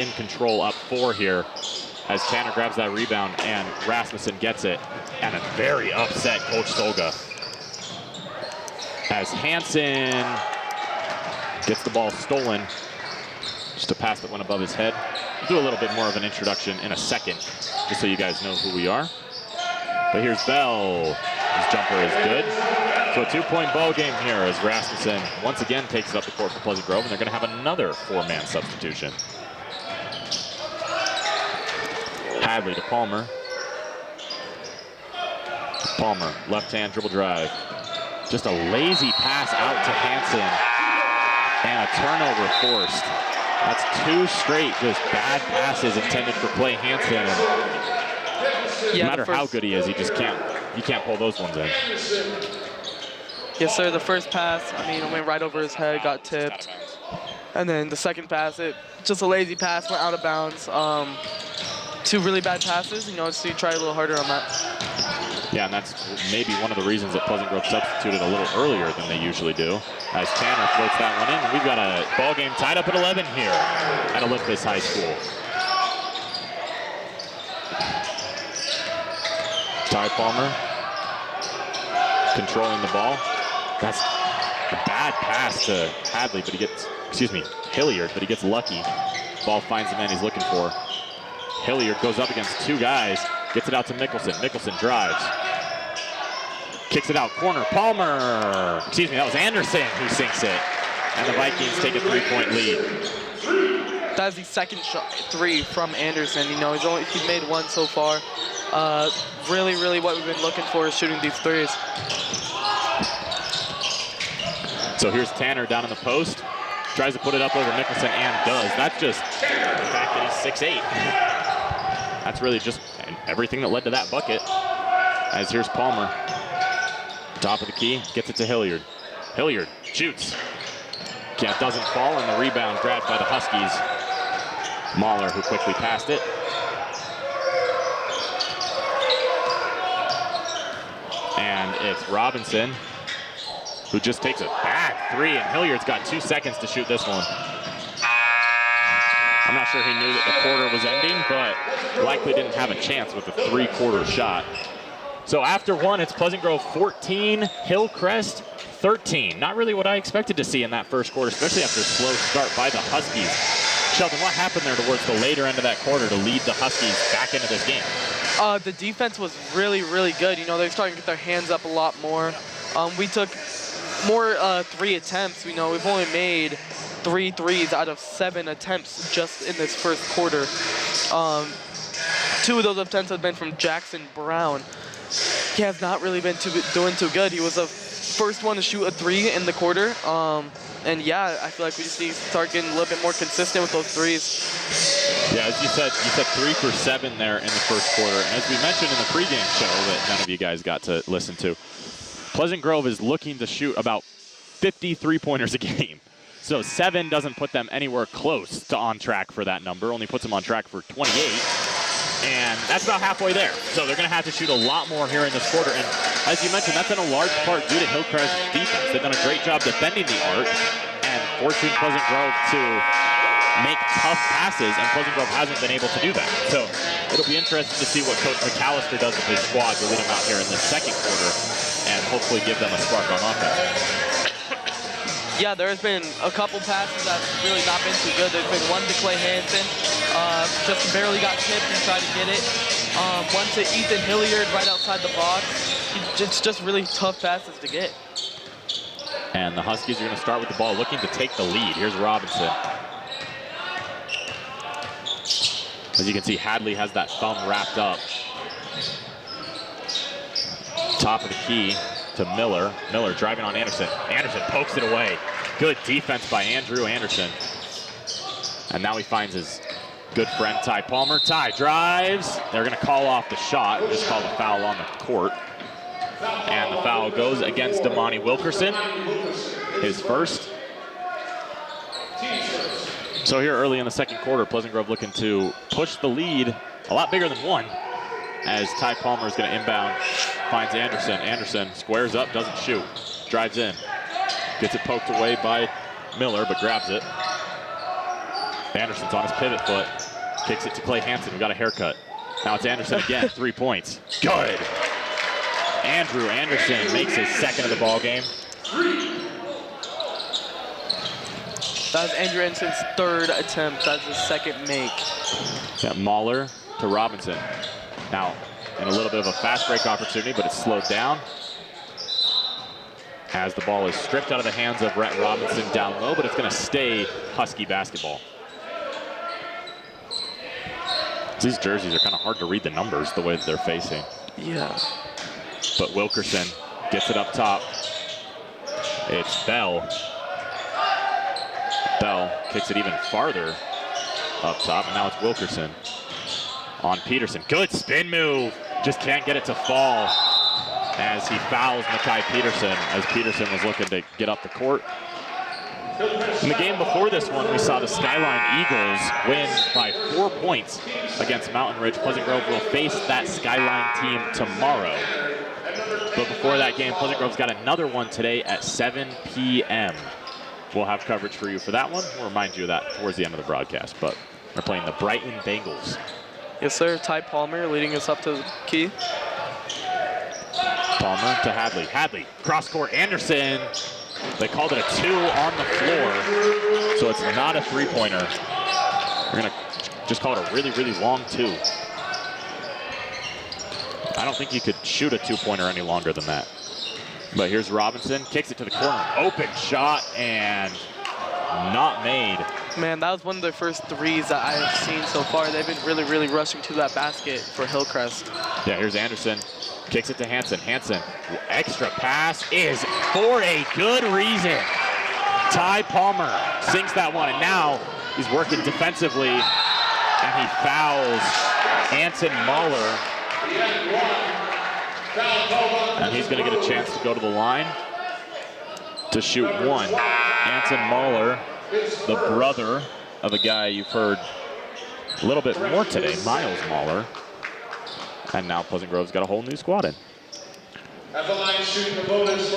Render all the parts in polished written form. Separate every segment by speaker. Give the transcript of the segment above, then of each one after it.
Speaker 1: in control up 4 here as Tanner grabs that rebound and Rasmussen gets it. And a very upset Coach Solga as Hansen gets the ball stolen. Just a pass that went above his head. We'll do a little bit more of an introduction in a second, just so you guys know who we are. But here's Bell. His jumper is good. So a 2-point ball game here as Rasmussen once again takes it up the court for Pleasant Grove, and they're going to have another 4-man substitution. Hadley to Palmer. Palmer, left-hand dribble drive. Just a lazy pass out to Hansen, and a turnover forced. That's 2 straight just bad passes intended for Clay Hansen. And no matter how good he is, he can't pull those ones in.
Speaker 2: Yes, sir. The first pass, I mean, it went right over his head, got tipped. And then the second pass, just a lazy pass, went out of bounds. 2 really bad passes, so you try a little harder on that.
Speaker 1: Yeah, and that's maybe one of the reasons that Pleasant Grove substituted a little earlier than they usually do. As Tanner floats that one in, and we've got a ball game tied up at 11 here at Olympus High School. Ty Palmer controlling the ball. That's a bad pass to Hadley, but Hilliard, but he gets lucky. Ball finds the man he's looking for. Hilliard goes up against 2 guys, gets it out to Mickelson. Mickelson drives. Kicks it out, corner, Palmer. That was Anderson who sinks it. And the Vikings take a 3-point lead.
Speaker 2: That's the second 3 from Anderson. He's made 1 so far. Really what we've been looking for is shooting these 3s.
Speaker 1: So here's Tanner down in the post. Tries to put it up over Mickelson and does. That's just the fact that he's 6'8". That's really just everything that led to that bucket. As here's Palmer. Top of the key, gets it to Hilliard. Hilliard shoots. Yeah, doesn't fall, and the rebound grabbed by the Huskies. Mahler, who quickly passed it. And it's Robinson, who just takes a bad 3, and Hilliard's got 2 seconds to shoot this one. I'm not sure he knew that the quarter was ending, but likely didn't have a chance with a 3-quarter shot. So after 1, it's Pleasant Grove 14, Hillcrest 13. Not really what I expected to see in that first quarter, especially after a slow start by the Huskies. Sheldon, what happened there towards the later end of that quarter to lead the Huskies back into this game?
Speaker 2: The defense was really good. They're starting to get their hands up a lot more. We took more 3 attempts. We've only made 3 threes out of 7 attempts just in this first quarter. 2 of those attempts have been from Jackson Brown. He has not really been doing too good. He was the first one to shoot a 3 in the quarter. And yeah, I feel like we just need to start getting a little bit more consistent with those 3s.
Speaker 1: Yeah, as you said 3 for 7 there in the first quarter. And as we mentioned in the pregame show that none of you guys got to listen to, Pleasant Grove is looking to shoot about 50 3-pointers a game. So 7 doesn't put them anywhere close to on track for that number, only puts them on track for 28. And that's about halfway there. So they're going to have to shoot a lot more here in this quarter. And as you mentioned, that's in a large part due to Hillcrest's defense. They've done a great job defending the arc and forcing Pleasant Grove to make tough passes, and Pleasant Grove hasn't been able to do that. So it'll be interesting to see what Coach McAllister does with his squad to lead them out here in the second quarter and hopefully give them a spark on offense.
Speaker 2: Yeah, there's been a couple passes that's really not been too good. There's been 1 to Clay Hansen, just barely got tipped and tried to get it. 1 to Ethan Hilliard right outside the box. It's just really tough passes to get.
Speaker 1: And the Huskies are going to start with the ball, looking to take the lead. Here's Robinson. As you can see, Hadley has that thumb wrapped up. Top of the key to Miller. Miller driving on Anderson. Anderson pokes it away. Good defense by Andrew Anderson. And now he finds his good friend Ty Palmer. Ty drives. They're going to call off the shot. Just call the foul on the court. And the foul goes against Damani Wilkerson. His first. So here early in the second quarter, Pleasant Grove looking to push the lead a lot bigger than 1. As Ty Palmer is going to inbound, finds Anderson. Anderson squares up, doesn't shoot, drives in. Gets it poked away by Miller, but grabs it. Anderson's on his pivot foot. Kicks it to Clay Hansen, who got a haircut. Now it's Anderson again, 3 points. Good. Andrew Anderson makes his second of the ball game.
Speaker 2: That was Andrew Anderson's third attempt. That's his second make.
Speaker 1: Yeah, Mahler to Robinson. Now, in a little bit of a fast break opportunity, but it's slowed down. As the ball is stripped out of the hands of Rhett Robinson down low, but it's going to stay Husky basketball. These jerseys are kind of hard to read the numbers the way that they're facing.
Speaker 2: Yeah.
Speaker 1: But Wilkerson gets it up top. It's Bell. Bell kicks it even farther up top, and now it's Wilkerson on Peterson. Good spin move. Just can't get it to fall as he fouls Makai Peterson, as Peterson was looking to get up the court. In the game before this one, we saw the Skyline Eagles win by 4 points against Mountain Ridge. Pleasant Grove will face that Skyline team tomorrow. But before that game, Pleasant Grove's got another one today at 7 p.m. We'll have coverage for you for that one. We'll remind you of that towards the end of the broadcast. But we're playing the Brighton Bengals.
Speaker 2: Yes, sir. Ty Palmer leading us up to the key.
Speaker 1: Palmer to Hadley. Hadley, cross court, Anderson. They called it a 2 on the floor, so it's not a three-pointer. We're gonna just call it a really, really long 2. I don't think you could shoot a 2-pointer any longer than that. But here's Robinson, kicks it to the corner. Open shot and not made.
Speaker 2: Man, that was one of their first threes that I have seen so far. They've been really, really rushing to that basket for Hillcrest.
Speaker 1: Yeah, here's Anderson. Kicks it to Hansen. Hansen, extra pass is for a good reason. Ty Palmer sinks that one, and now he's working defensively, and he fouls Anton Mahler. And he's going to get a chance to go to the line to shoot 1. Anton Mahler, the brother of a guy you've heard a little bit more today, Miles Mahler. And now Pleasant Grove's got a whole new squad in. That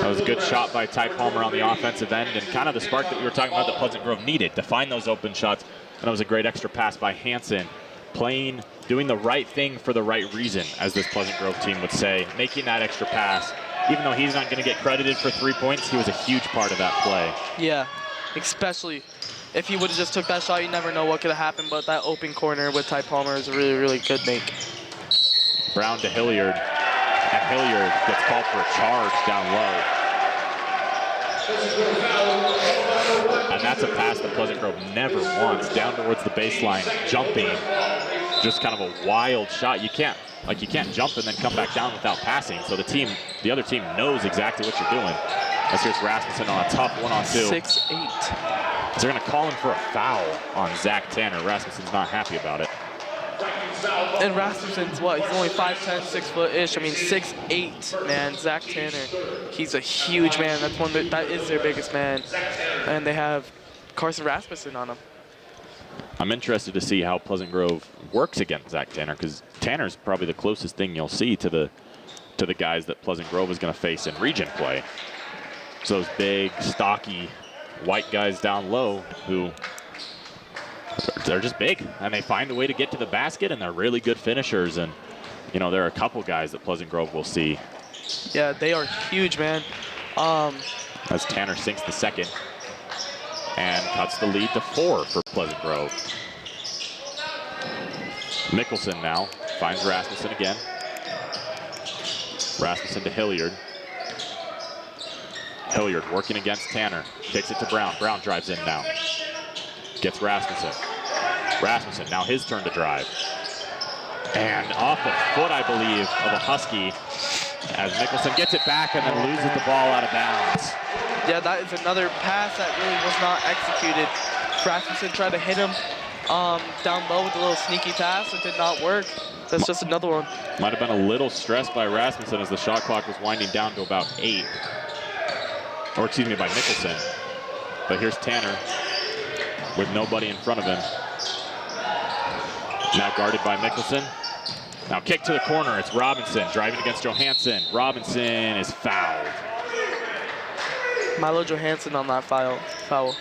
Speaker 1: was a good shot by Ty Palmer on the offensive end, and kind of the spark that we were talking about that Pleasant Grove needed to find those open shots. And that was a great extra pass by Hansen, doing the right thing for the right reason, as this Pleasant Grove team would say, making that extra pass. Even though he's not going to get credited for 3 points, he was a huge part of that play.
Speaker 2: Yeah, especially if he would have just took that shot, you never know what could have happened, but that open corner with Ty Palmer is a really, really good make.
Speaker 1: Brown to Hilliard, and Hilliard gets called for a charge down low. And that's a pass that Pleasant Grove never wants, down towards the baseline, jumping. Just kind of a wild shot. You can't jump and then come back down without passing. So the other team knows exactly what you're doing. As here's Rasmussen on a tough 1-on-2.
Speaker 2: 6'8".
Speaker 1: So they're gonna call him for a foul on Zach Tanner. Rasmussen's not happy about it.
Speaker 2: And Rasmussen's what? He's only 5'10", 6'-ish. I mean, 6'8", man. Zach Tanner, he's a huge man. That is their biggest man. And they have Carson Rasmussen on him.
Speaker 1: I'm interested to see how Pleasant Grove works against Zach Tanner, because Tanner's probably the closest thing you'll see to the guys that Pleasant Grove is going to face in region play. So those big, stocky, white guys down low who they're just big, and they find a way to get to the basket, and they're really good finishers. And you know, there are a couple guys that Pleasant Grove will see.
Speaker 2: Yeah, they are huge, man.
Speaker 1: As Tanner sinks the second and cuts the lead to 4 for Pleasant Grove. Mickelson now finds Rasmussen again. Rasmussen to Hilliard. Hilliard working against Tanner. Kicks it to Brown. Brown drives in now. Gets Rasmussen. Rasmussen, now his turn to drive. And off the foot, I believe, of a Husky, as Mickelson gets it back and then loses the ball out of bounds.
Speaker 2: Yeah, that is another pass that really was not executed. Rasmussen tried to hit him down low with a little sneaky pass. It did not work. That's just another one.
Speaker 1: Might have been a little stressed by Rasmussen as the shot clock was winding down to about 8. Or excuse me, by Mickelson. But here's Tanner with nobody in front of him. Now guarded by Mickelson. Now kick to the corner. It's Robinson driving against Johansson. Robinson is fouled.
Speaker 2: Milo Johansson on that foul.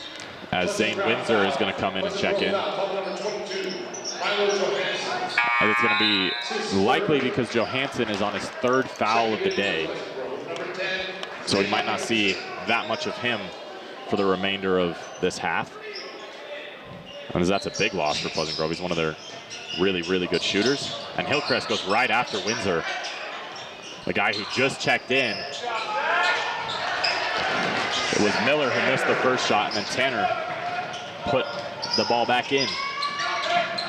Speaker 1: As Zane Windsor is going to come in and check in. And it's going to be likely because Johansson is on his 3rd foul of the day. So we might not see that much of him for the remainder of this half. And that's a big loss for Pleasant Grove. He's one of their really, really good shooters. And Hillcrest goes right after Windsor, the guy who just checked in. It was Miller who missed the first shot, and then Tanner put the ball back in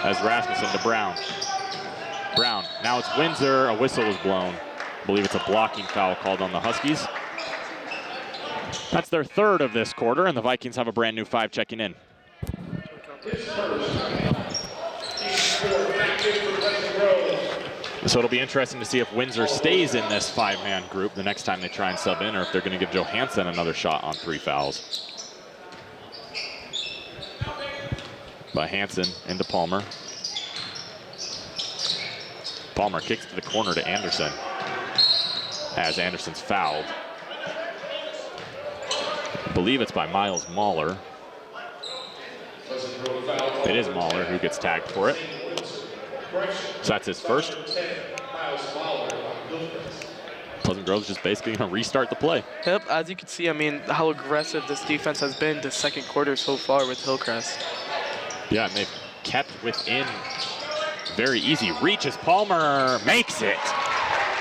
Speaker 1: as Rasmussen to Brown. Brown, now it's Windsor. A whistle is blown. I believe it's a blocking foul called on the Huskies. That's their 3rd of this quarter, and the Vikings have a brand new 5 checking in. So it'll be interesting to see if Windsor stays in this 5-man group the next time they try and sub in, or if they're going to give Johansson another shot on 3 fouls. By Hansen into Palmer. Palmer kicks to the corner to Anderson as Anderson's fouled. I believe it's by Miles Mahler. It is Mahler who gets tagged for it. So that's his first. Pleasant Grove's just basically going to restart the play.
Speaker 2: Yep, as you can see, I mean, how aggressive this defense has been this second quarter so far with Hillcrest.
Speaker 1: Yeah, and they've kept within very easy reaches. Palmer makes it.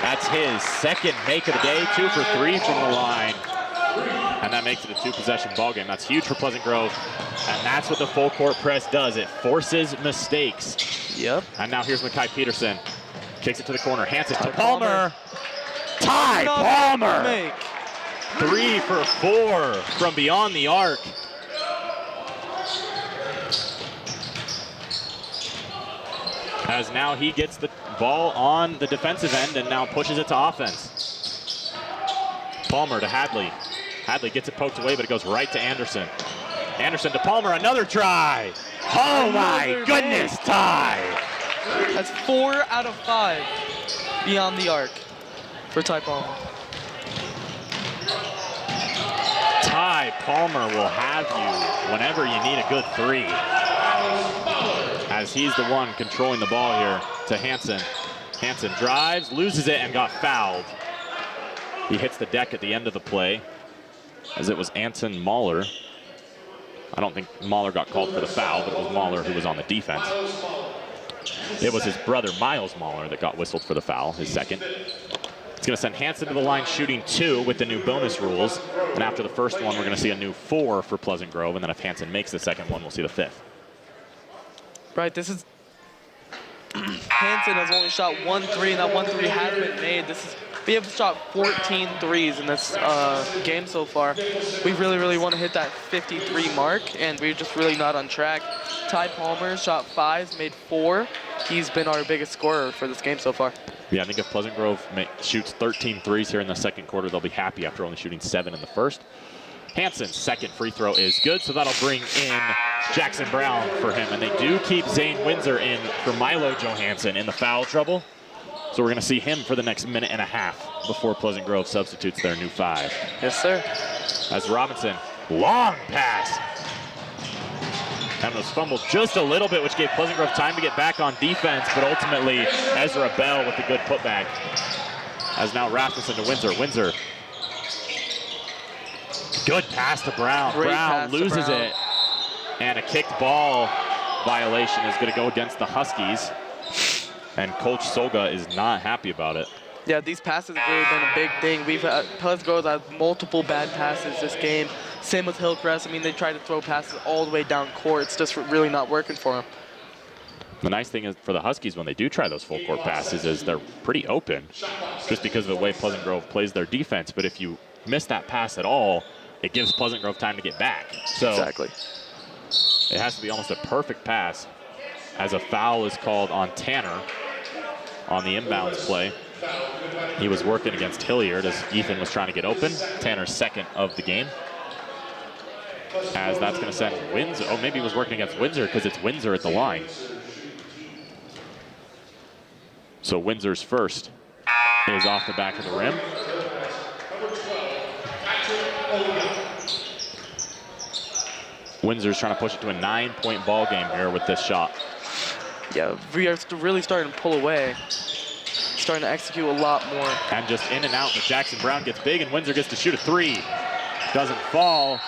Speaker 1: That's his 2nd make of the day, 2 for 3 from the line. And that makes it a 2-possession ball game. That's huge for Pleasant Grove. And that's what the full court press does. It forces mistakes.
Speaker 2: Yep.
Speaker 1: And now here's Mekhi Peterson. Kicks it to the corner. Hansen to Palmer. Ty Palmer. 3 for 4 from beyond the arc. As now he gets the ball on the defensive end and now pushes it to offense. Palmer to Hadley. Hadley gets it poked away, but it goes right to Anderson. Anderson to Palmer, another try. Oh my goodness, Ty.
Speaker 2: That's 4 out of 5 beyond the arc for Ty Palmer.
Speaker 1: Ty Palmer will have you whenever you need a good 3. As he's the one controlling the ball here to Hansen. Hansen drives, loses it, and got fouled. He hits the deck at the end of the play, as it was Anton Mahler. I don't think Mahler got called for the foul, but it was Mahler who was on the defense. It was his brother, Miles Mahler, that got whistled for the foul, his 2nd. It's going to send Hansen to the line shooting 2 with the new bonus rules. And after the first one, we're going to see a new 4 for Pleasant Grove. And then if Hansen makes the 2nd one, we'll see the 5th.
Speaker 2: Right, this is... Hansen has only shot 1 3, and that 1 3 has been made. We have shot 14 threes in this game so far. We really, really want to hit that 53 mark, and we're just really not on track. Ty Palmer shot 5, made 4. He's been our biggest scorer for this game so far.
Speaker 1: Yeah, I think if Pleasant Grove shoots 13 threes here in the second quarter, they'll be happy after only shooting 7 in the first. Hansen's 2nd free throw is good, so that'll bring in Jackson Brown for him. And they do keep Zane Windsor in for Milo Johansson in the foul trouble. So we're going to see him for the next minute and a half before Pleasant Grove substitutes their new 5.
Speaker 2: Yes, sir.
Speaker 1: As Robinson, long pass. And was fumbled just a little bit, which gave Pleasant Grove time to get back on defense, but ultimately Ezra Bell with the good putback. As now Rasmussen to Windsor. Windsor. Good pass to Brown.
Speaker 2: Great
Speaker 1: Brown loses
Speaker 2: Brown.
Speaker 1: it. And a kicked ball violation is going to go against the Huskies. And Coach Soga is not happy about it.
Speaker 2: Yeah, these passes have really been a big thing. Pleasant Grove had multiple bad passes this game. Same with Hillcrest. I mean, they try to throw passes all the way down court. It's just really not working for them.
Speaker 1: The nice thing is for the Huskies, when they do try those full court passes, is they're pretty open just because of the way Pleasant Grove plays their defense. But if you miss that pass at all, it gives Pleasant Grove time to get back. So
Speaker 2: exactly.
Speaker 1: It has to be almost a perfect pass, as a foul is called on Tanner on the inbounds play. He was working against Hilliard as Ethan was trying to get open. Tanner's 2nd of the game. As that's going to send Windsor. Oh, maybe he was working against Windsor because it's Windsor at the line. So Windsor's first is off the back of the rim. Windsor's trying to push it to a 9-point ball game here with this shot.
Speaker 2: Yeah, we are really starting to pull away. Starting to execute a lot more.
Speaker 1: And just in and out, but Jackson Brown gets big, and Windsor gets to shoot a 3. Doesn't fall,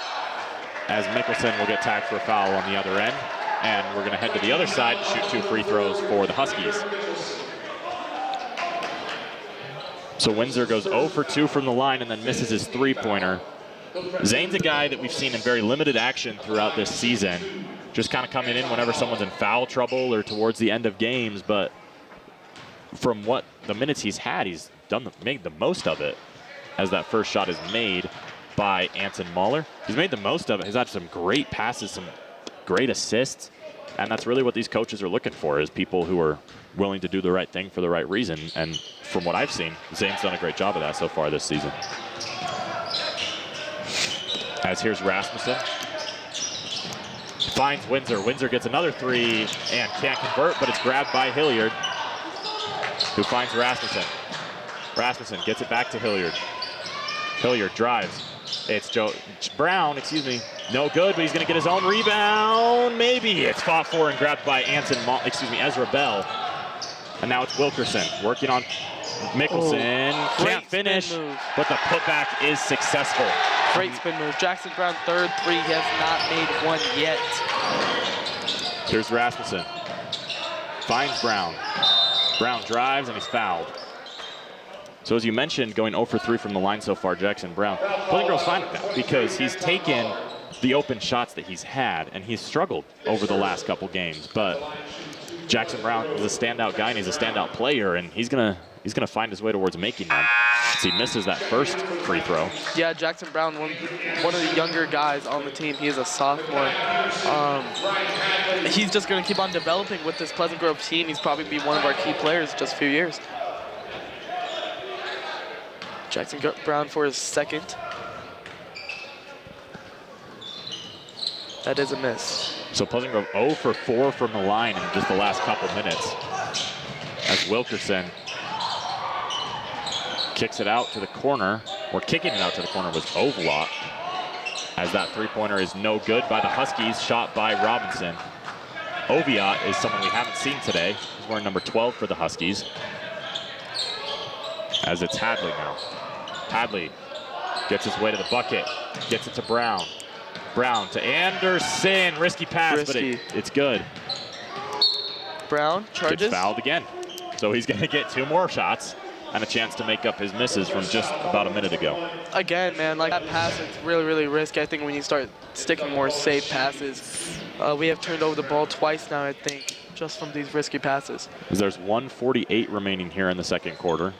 Speaker 1: as Mickelson will get tagged for a foul on the other end. And we're going to head to the other side to shoot 2 free throws for the Huskies. So Windsor goes 0 for 2 from the line and then misses his 3-pointer. Zane's a guy that we've seen in very limited action throughout this season, just kind of coming in whenever someone's in foul trouble or towards the end of games. But from what the minutes he's had, he's made the most of it, as that first shot is made by Anson Mahler. He's made the most of it. He's had some great passes, some great assists, and that's really what these coaches are looking for, is people who are willing to do the right thing for the right reason. And from what I've seen, Zane's done a great job of that so far this season. As here's Rasmussen. Finds Windsor. Windsor gets another 3 and can't convert, but it's grabbed by Hilliard, who finds Rasmussen. Rasmussen gets it back to Hilliard. Hilliard drives. It's Brown, no good, but he's going to get his own rebound. Maybe. It's fought for and grabbed by Ezra Bell. And now it's Wilkerson working on Mickelson. Can't finish, but the putback is successful.
Speaker 2: Great spin move. Jackson Brown, third 3. He has not made one yet.
Speaker 1: Here's Rasmussen. Finds Brown. Brown drives and he's fouled. So as you mentioned, going 0 for 3 from the line so far, Jackson Brown. Pleasant Grove's fine with that because he's taken the open shots that he's had, and he's struggled over the last couple games. But Jackson Brown is a standout guy, and he's a standout player, and he's gonna find his way towards making them. So he misses that first free throw.
Speaker 2: Yeah, Jackson Brown, one of the younger guys on the team. He is a sophomore. He's just going to keep on developing with this Pleasant Grove team. He's probably be one of our key players in just a few years. Jackson Brown for his second. That is a miss.
Speaker 1: So Pleasant Grove 0 for 4 from the line in just the last couple minutes, as Wilkerson kicks it out to the corner, or kicking it out to the corner was Ovelot, as that 3-pointer is no good by the Huskies, shot by Robinson. Oviat is someone we haven't seen today. He's wearing number 12 for the Huskies, as it's Hadley now. Hadley gets his way to the bucket, gets it to Brown. Brown to Anderson, risky pass, but it's good.
Speaker 2: Brown charges.
Speaker 1: Gets fouled again. So he's gonna get 2 more shots and a chance to make up his misses from just about a minute ago.
Speaker 2: Again, man, like that pass, it's really, really risky. I think when you start sticking more safe passes, we have turned over the ball twice now, I think, just from these risky passes.
Speaker 1: There's 1:48 remaining here in the second quarter.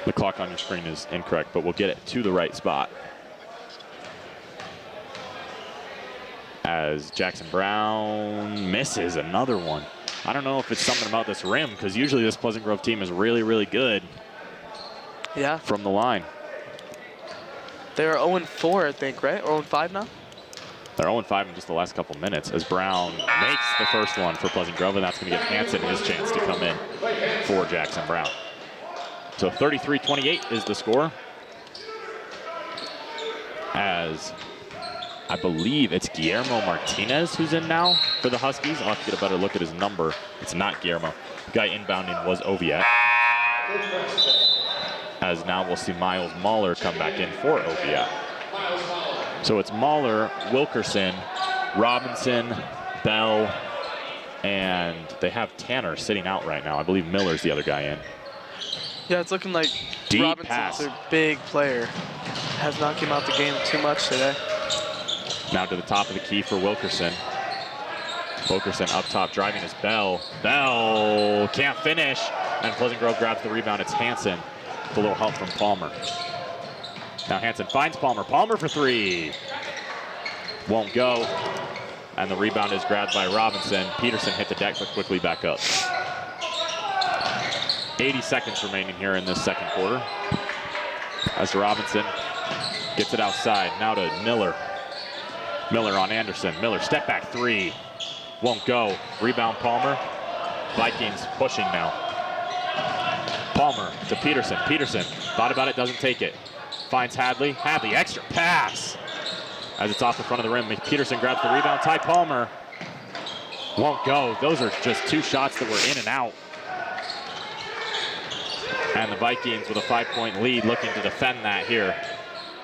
Speaker 1: The clock on your screen is incorrect, but we'll get it to the right spot. As Jackson Brown misses another one. I don't know if it's something about this rim, because usually this Pleasant Grove team is really, really good.
Speaker 2: Yeah.
Speaker 1: From the line.
Speaker 2: They're 0-4, I think, right? Or 0-5 now?
Speaker 1: They're 0-5 in just the last couple minutes, as Brown makes the first one for Pleasant Grove, and that's going to give Hanson his chance to come in for Jackson Brown. So 33-28 is the score, as I believe it's Guillermo Martinez who's in now for the Huskies. I'll have to get a better look at his number. It's not Guillermo. The guy inbounding was Oviat. As now we'll see Miles Mahler come back in for Oviat. So it's Mahler, Wilkerson, Robinson, Bell, and they have Tanner sitting out right now. I believe Miller's the other guy in.
Speaker 2: Yeah, it's looking like
Speaker 1: Deep
Speaker 2: Robinson's
Speaker 1: pass.
Speaker 2: their big player. Has not come out the game too much today.
Speaker 1: Now to the top of the key for Wilkerson. Wilkerson up top driving is Bell. Bell can't finish, and Pleasant Grove grabs the rebound. It's Hanson with a little help from Palmer. Now Hanson finds Palmer. Palmer for 3. Won't go, and the rebound is grabbed by Robinson. Peterson hit the deck, but quickly back up. 80 seconds remaining here in this second quarter, as Robinson gets it outside. Now to Miller. Miller on Anderson. Miller step back 3. Won't go. Rebound Palmer. Vikings pushing now. Palmer to Peterson. Peterson thought about it, doesn't take it. Finds Hadley. Hadley extra pass. As it's off the front of the rim, Peterson grabs the rebound. Ty Palmer Won't go. Those are just 2 shots that were in and out. And the Vikings with a 5-point lead looking to defend that here.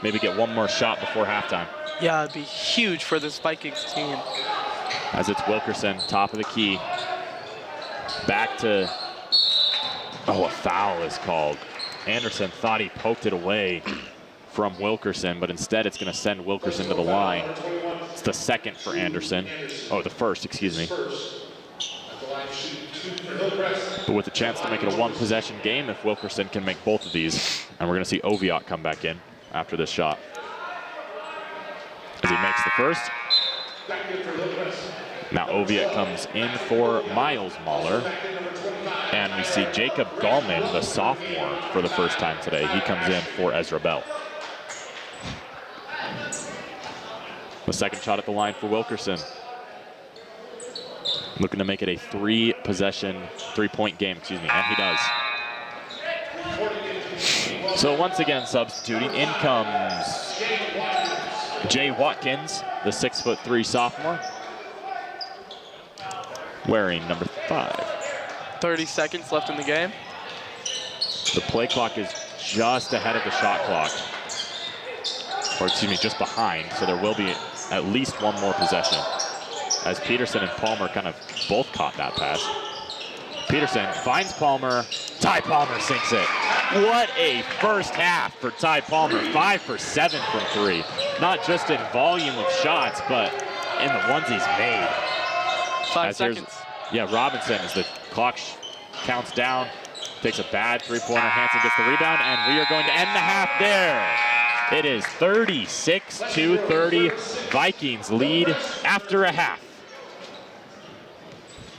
Speaker 1: Maybe get one more shot before halftime.
Speaker 2: Yeah, it'd be huge for this Vikings team.
Speaker 1: As it's Wilkerson, top of the key. Back to, oh, a foul is called. Anderson thought he poked it away from Wilkerson, but instead it's going to send Wilkerson to the line. It's the second for Anderson. Oh, the first, excuse me. But with a chance to make it a 1-possession game if Wilkerson can make both of these. And we're going to see Oviatt come back in after this shot. As he makes the first. Now Oviatt comes in for Miles Mahler. And we see Jacob Gallman, the sophomore, for the first time today. He comes in for Ezra Bell. The second shot at the line for Wilkerson. Looking to make it a 3-point game, excuse me, and he does. So once again substituting, in comes Jay Watkins, the 6'3" sophomore, wearing number 5.
Speaker 2: 30 seconds left in the game.
Speaker 1: The play clock is just ahead of the shot clock. Or excuse me, just behind, so there will be at least one more possession. As Peterson and Palmer kind of both caught that pass. Peterson finds Palmer. Ty Palmer sinks it. What a first half for Ty Palmer. 5 for 7 from 3. Not just in volume of shots, but in the ones he's made.
Speaker 2: 5 seconds.
Speaker 1: Yeah, Robinson, as the clock counts down, takes a bad 3-pointer. Hansen gets the rebound, and we are going to end the half there. It is 36-30. Vikings lead after a half.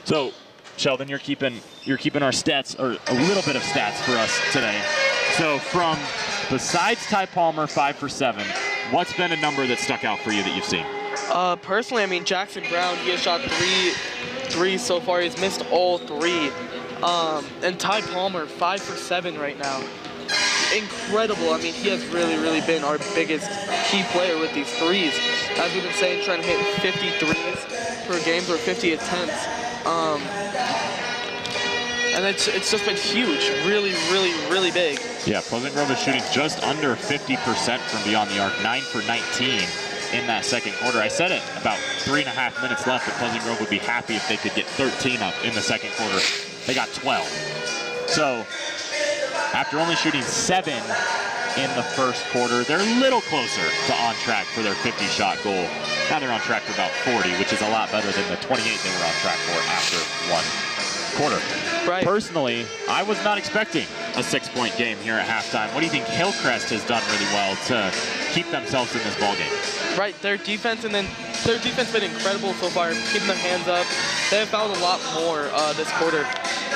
Speaker 1: So, Sheldon, you're keeping our stats, or a little bit of stats for us today. So from, besides Ty Palmer, 5 for 7, what's been a number that stuck out for you that you've seen?
Speaker 2: Personally, I mean, Jackson Brown, he has shot three so far. He's missed all 3. And Ty Palmer, 5 for 7 right now. Incredible. I mean, he has really been our biggest key player with these threes. As we've been saying, trying to hit 50 threes per game or 50 attempts. And it's just been huge, really big.
Speaker 1: Yeah, Pleasant Grove is shooting just under 50% from beyond the arc, 9 for 19 in that second quarter. I said it about 3.5 minutes left that Pleasant Grove would be happy if they could get 13 up in the second quarter. They got 12. So after only shooting 7 in the first quarter, they're a little closer to on track for their 50-shot goal. Now they're on track for about 40, which is a lot better than the 28 they were on track for after 1 quarter.
Speaker 2: Right.
Speaker 1: Personally, I was not expecting a 6-point game here at halftime. What do you think Hillcrest has done really well to keep themselves in this ballgame?
Speaker 2: Their defense been incredible so far, keeping their hands up. They have fouled a lot more this quarter.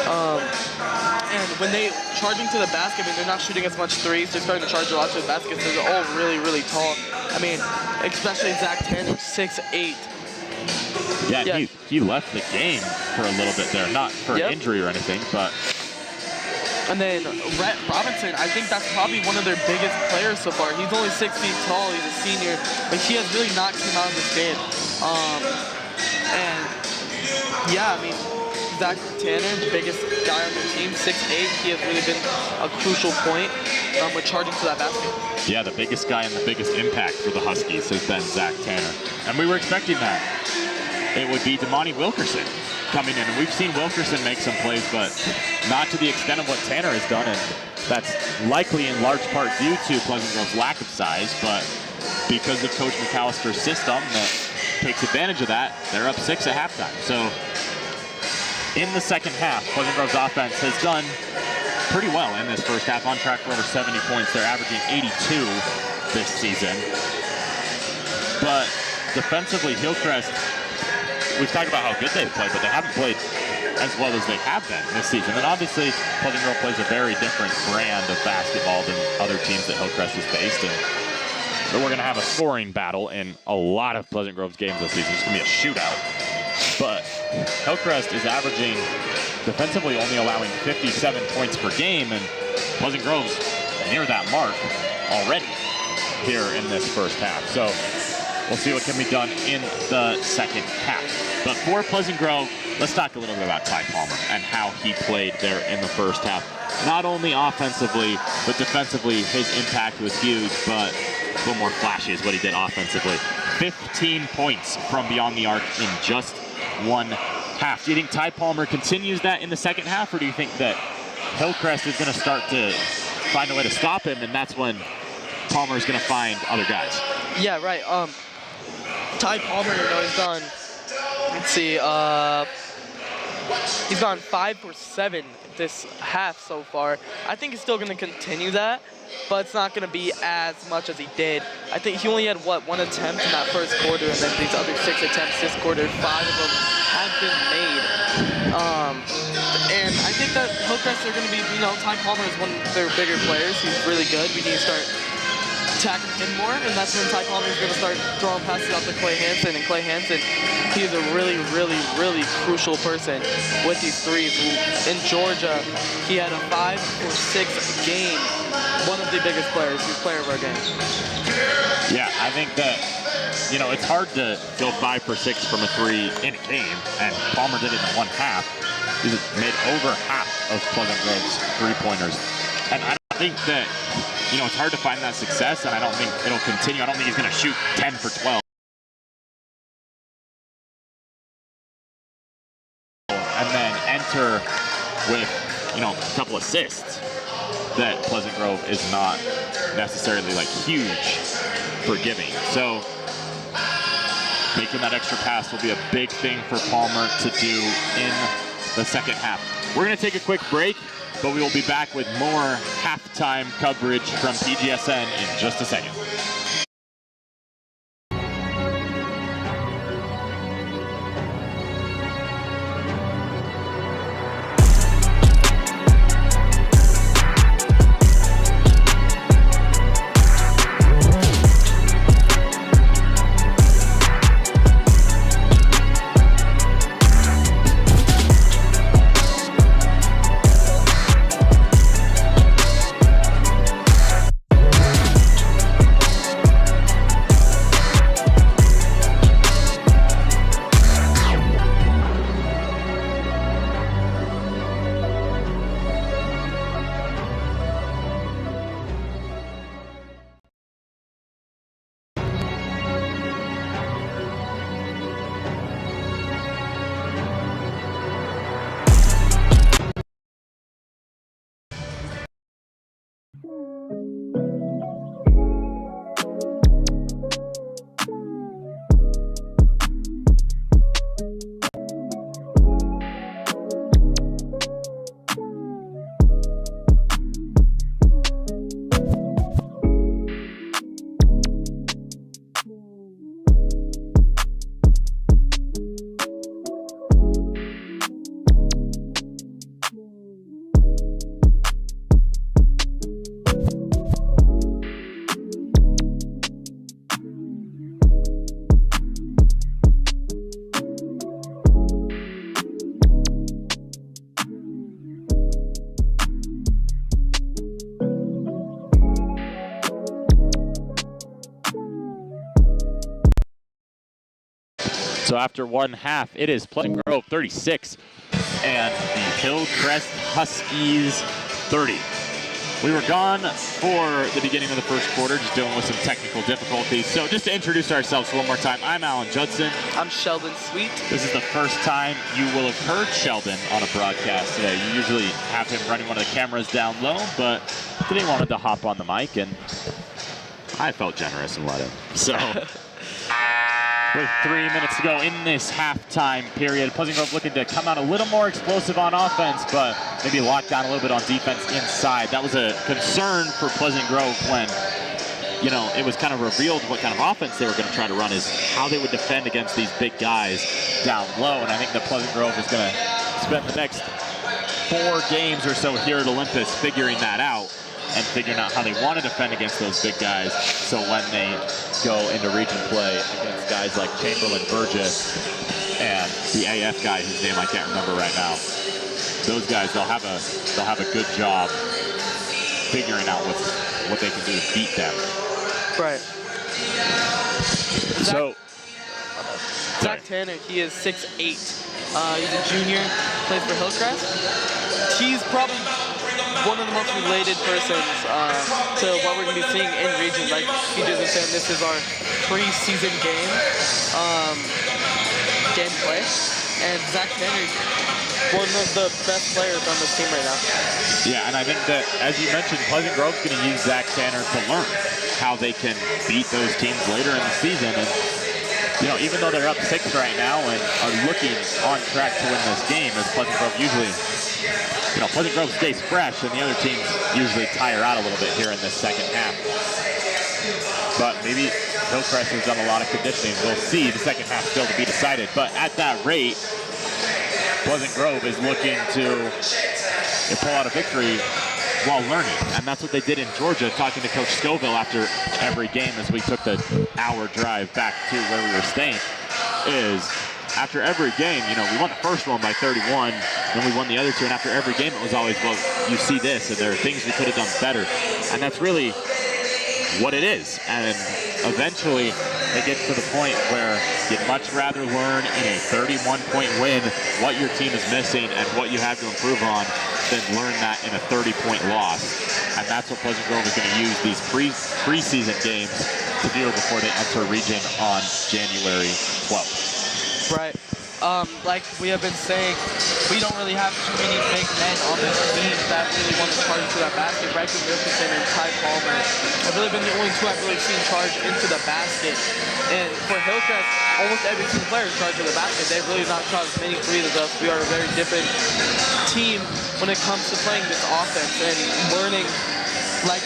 Speaker 2: And when they charging to the basket, I mean, they're not shooting as much threes. They're starting to charge a lot to the basket, so they're all really tall. I mean, especially Zach Tanner, 6'8".
Speaker 1: Yeah, he left the game for a little bit there, not for an injury or anything, but.
Speaker 2: And then Rhett Robinson, I think that's probably one of their biggest players so far. He's only 6 feet tall, he's a senior, but he has really knocked him out of this game. And yeah, I mean, Zach Tanner, the biggest guy on the team, 6'8", he has really been a crucial point with charging to that basket.
Speaker 1: Yeah, the biggest guy and the biggest impact for the Huskies has been Zach Tanner. And we were expecting that. It would be Damani Wilkerson coming in. And we've seen Wilkerson make some plays, but not to the extent of what Tanner has done. And that's likely in large part due to Pleasant Grove's lack of size, but because of Coach McAllister's system that takes advantage of that, they're up 6 at halftime. So in the second half, Pleasant Grove's offense has done pretty well in this first half, on track for over 70 points. They're averaging 82 this season. But defensively, Hillcrest, we've talked about how good they've played, but they haven't played as well as they have been this season. And obviously, Pleasant Grove plays a very different brand of basketball than other teams that Hillcrest has faced. And but we're going to have a scoring battle in a lot of Pleasant Grove's games this season. It's going to be a shootout. But Hillcrest is averaging defensively only allowing 57 points per game, and Pleasant Grove's near that mark already here in this first half. So we'll see what can be done in the second half. But for Pleasant Grove, let's talk a little bit about Ty Palmer and how he played there in the first half. Not only offensively, but defensively, his impact was huge, but a little more flashy is what he did offensively. 15 points from beyond the arc in just one half. Do you think Ty Palmer continues that in the second half, or do you think that Hillcrest is going to start to find a way to stop him, and that's when Palmer is going to find other guys?
Speaker 2: Yeah, right. Ty Palmer, he's gone, let's see, he's gone 5 for 7 this half so far. I think he's still going to continue that, but it's not going to be as much as he did. I think he only had, one attempt in that first quarter, and then these other 6 attempts this quarter, 5 of them have been made. And I think that Hillcrest are going to be, Ty Palmer is one of their bigger players. He's really good. We need to start attacking him more, and that's when Ty Palmer is going to start throwing passes out to Clay Hansen. And Clay Hansen, he is a really, really, really crucial person with these threes. In Georgia, he had a 5 for 6 game. One of the biggest players. He's player of our game.
Speaker 1: Yeah, I think that, it's hard to go 5 for 6 from a 3 in a game, and Palmer did it in one half. He's made over half of Pleasant Grove's three-pointers. And I don't think that, it's hard to find that success, and I don't think it'll continue. I don't think he's going to shoot 10 for 12. And then enter with, a couple assists that Pleasant Grove is not necessarily, huge for giving. So making that extra pass will be a big thing for Palmer to do in the second half. We're going to take a quick break, but we will be back with more halftime coverage from PGSN in just a second. So after one half, it is Pleasant Grove 36 and the Hillcrest Huskies 30. We were gone for the beginning of the first quarter, just dealing with some technical difficulties. So just to introduce ourselves one more time, I'm Alan Judson.
Speaker 2: I'm Sheldon Sweet.
Speaker 1: This is the first time you will have heard Sheldon on a broadcast today. You usually have him running one of the cameras down low, but today he wanted to hop on the mic, and I felt generous and let him. So with 3 minutes to go in this halftime period, Pleasant Grove looking to come out a little more explosive on offense, but maybe lock down a little bit on defense inside. That was a concern for Pleasant Grove when, you know, it was kind of revealed what kind of offense they were going to try to run, is how they would defend against these big guys down low. And I think that Pleasant Grove is going to spend the next 4 games or so here at Olympus figuring that out and figuring out how they want to defend against those big guys, so when they go into region play against guys like Chamberlain, Burgess, and the AF guy whose name I can't remember right now, those guys, they'll have a good job figuring out what they can do to beat them.
Speaker 2: Right.
Speaker 1: So,
Speaker 2: Zach Tanner, he is 6'8". He's a junior, plays for Hillcrest. He's probably one of the most related persons to what we're going to be seeing in region. Like PJ was saying, this is our preseason gameplay. And Zach Tanner, one of the best players on this team right now.
Speaker 1: yeah, and I think that, as you mentioned, Pleasant Grove's going to use Zach Tanner to learn how they can beat those teams later in the season. And, you know, even though they're up 6 right now and are looking on track to win this game, as Pleasant Grove usually, you know, Pleasant Grove stays fresh and the other teams usually tire out a little bit here in this second half. But maybe Hillcrest has done a lot of conditioning. We'll see. The second half still to be decided. But at that rate, Pleasant Grove is looking to pull out a victory while learning. And that's what they did in Georgia, talking to Coach Scoville after every game as we took the hour drive back to where we were staying, is after every game, you know, we won the first one by 31, then we won the other 2, and after every game it was always, well, you see this, and there are things we could have done better. And that's really what it is. And eventually it gets to the point where you'd much rather learn in a 31-point win what your team is missing and what you have to improve on than learn that in a 30-point loss. And that's what Pleasant Grove is going to use these preseason games to do before they enter region on January 12th.
Speaker 2: Right. Like we have been saying, we don't really have too many big men on this team that really want to charge into that basket. Riker Wilkinson and Ty Palmer have really been the only two I've really seen charge into the basket. And for Hillcrest, almost every single player is charged to the basket. They've really not shot as many threes as us. We are a very different team when it comes to playing this offense and learning, like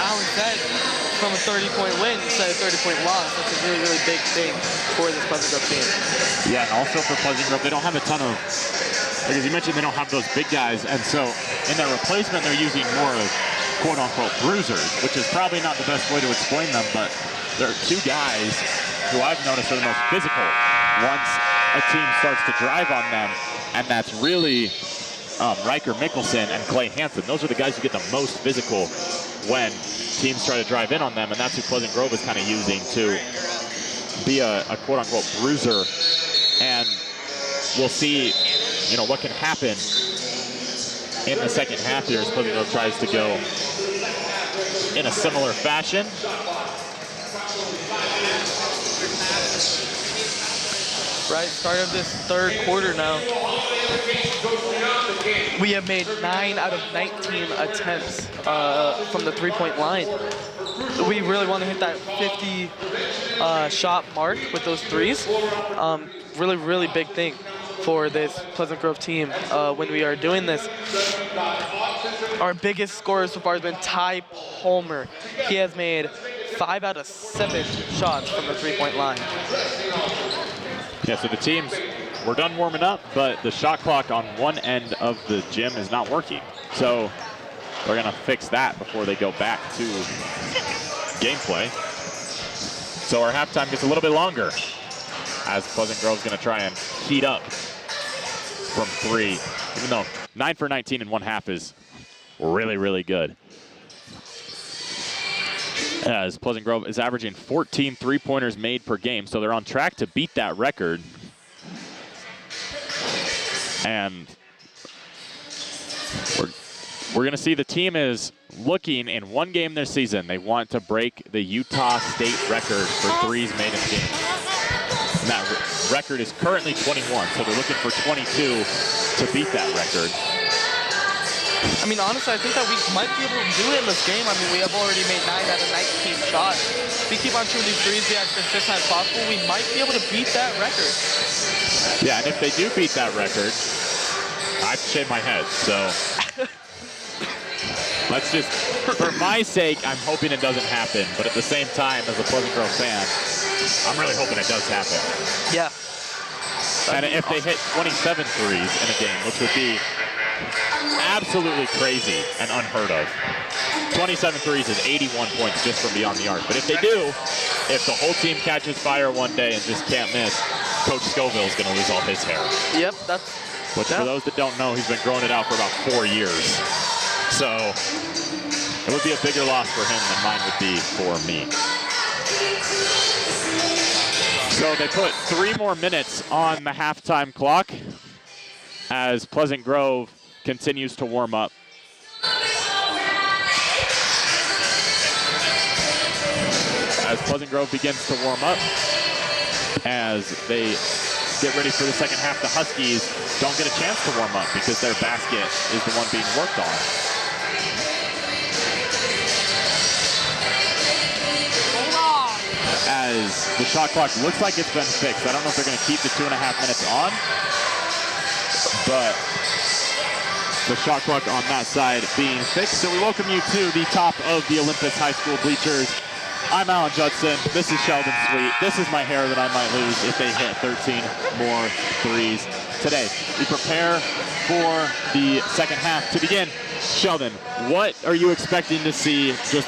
Speaker 2: Alan said, from a 30-point win instead of 30-point loss. That's a really, really big thing for this Pleasant Grove team.
Speaker 1: Yeah, and also for Pleasant Grove, they don't have a ton of, like as you mentioned, they don't have those big guys, and so in their replacement, they're using more of quote-unquote bruisers, which is probably not the best way to explain them, but there are 2 guys who I've noticed are the most physical once a team starts to drive on them, and that's really Riker Mickelson and Clay Hansen. Those are the guys who get the most physical when teams try to drive in on them, and that's who Pleasant Grove is kind of using to be a quote-unquote bruiser. And we'll see, you know, what can happen in the second half here as Pleasant Grove tries to go in a similar fashion.
Speaker 2: Right, start of this third quarter now. We have made 9 out of 19 attempts from the 3-point line. We really want to hit that 50 shot mark with those threes. Really, really big thing for this Pleasant Grove team when we are doing this. Our biggest scorer so far has been Ty Palmer. He has made 5 out of 7 shots from the 3-point line.
Speaker 1: Yeah, so the teams, we're done warming up, but the shot clock on one end of the gym is not working. So we're going to fix that before they go back to gameplay. So our halftime gets a little bit longer as Pleasant Grove's going to try and heat up from 3, even though 9 for 19 in one half is really, really good. As Pleasant Grove is averaging 14 3-pointers made per game, so they're on track to beat that record. And we're going to see the team is looking in one game this season. They want to break the Utah State record for threes made in games. And that record is currently 21, so they're looking for 22 to beat that record.
Speaker 2: I mean, honestly, I think that we might be able to do it in this game. I mean, we have already made 9 out of 19 shots. If we keep on shooting these threes, be as consistent as possible, we might be able to beat that record.
Speaker 1: Yeah, and if they do beat that record, I'd shave my head. So let's just, for my sake, I'm hoping it doesn't happen. But at the same time, as a Pleasant Grove fan, I'm really hoping it does happen.
Speaker 2: Yeah.
Speaker 1: And if they hit 27 threes in a game, which would be absolutely crazy and unheard of. 27 threes is 81 points just from beyond the arc. But if they do, if the whole team catches fire one day and just can't miss, Coach Scoville is going to lose all his hair.
Speaker 2: Yep, that's...
Speaker 1: Which, for those that don't know, he's been growing it out for about 4 years. So it would be a bigger loss for him than mine would be for me. So they put 3 more minutes on the halftime clock as Pleasant Grove continues to warm up. As Pleasant Grove begins to warm up, as they get ready for the second half, the Huskies don't get a chance to warm up because their basket is the one being worked on. As the shot clock looks like it's been fixed. I don't know if they're going to keep the 2.5 minutes on, but the shot clock on that side being fixed. So we welcome you to the top of the Olympus High School bleachers. I'm Alan Judson. This is Sheldon Sweet. This is my hair that I might lose if they hit 13 more threes today. We prepare for the second half to begin. Sheldon, what are you expecting to see just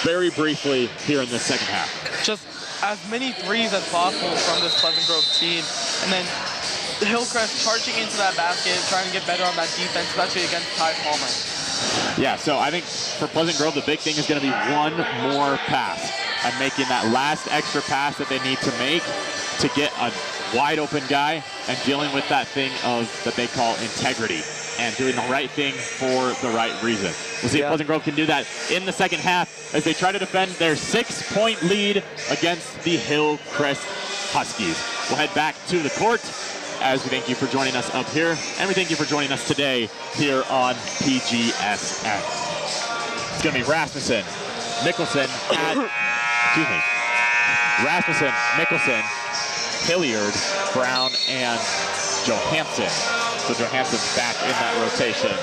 Speaker 1: very briefly here in this second half?
Speaker 2: Just as many threes as possible from this Pleasant Grove team. And then Hillcrest charging into that basket, trying to get better on that defense, especially against Ty Palmer.
Speaker 1: Yeah, so I think for Pleasant Grove, the big thing is going to be one more pass and making that last extra pass that they need to make to get a wide open guy and dealing with that thing of that they call integrity and doing the right thing for the right reason. We'll see if Pleasant Grove can do that in the second half as they try to defend their 6-point lead against the Hillcrest Huskies. We'll head back to the court as we thank you for joining us up here, and we thank you for joining us today here on PGSN. It's going to be Rasmussen, Mickelson, Rasmussen, Mickelson, Hilliard, Brown, and Johansson. So Johansson's back in that rotation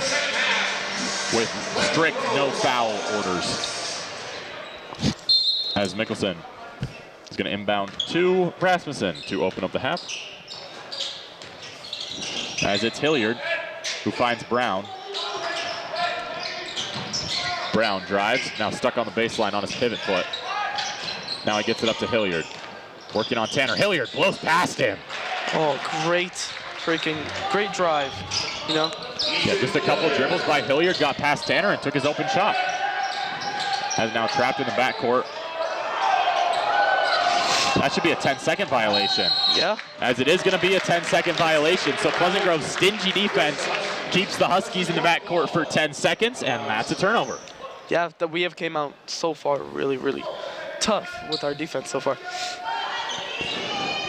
Speaker 1: with strict no foul orders. As Mickelson is going to inbound to Rasmussen to open up the half. As it's Hilliard who finds Brown. Brown drives, now stuck on the baseline on his pivot foot. Now he gets it up to Hilliard. Working on Tanner. Hilliard blows past him.
Speaker 2: Oh, great drive, you know?
Speaker 1: Yeah, just a couple dribbles by Hilliard, got past Tanner and took his open shot. Has now trapped in the backcourt. That should be a 10-second violation.
Speaker 2: Yeah.
Speaker 1: As it is going to be a 10-second violation. So Pleasant Grove's stingy defense keeps the Huskies in the backcourt for 10 seconds, and that's a turnover.
Speaker 2: Yeah, we have came out so far really, really tough with our defense so far.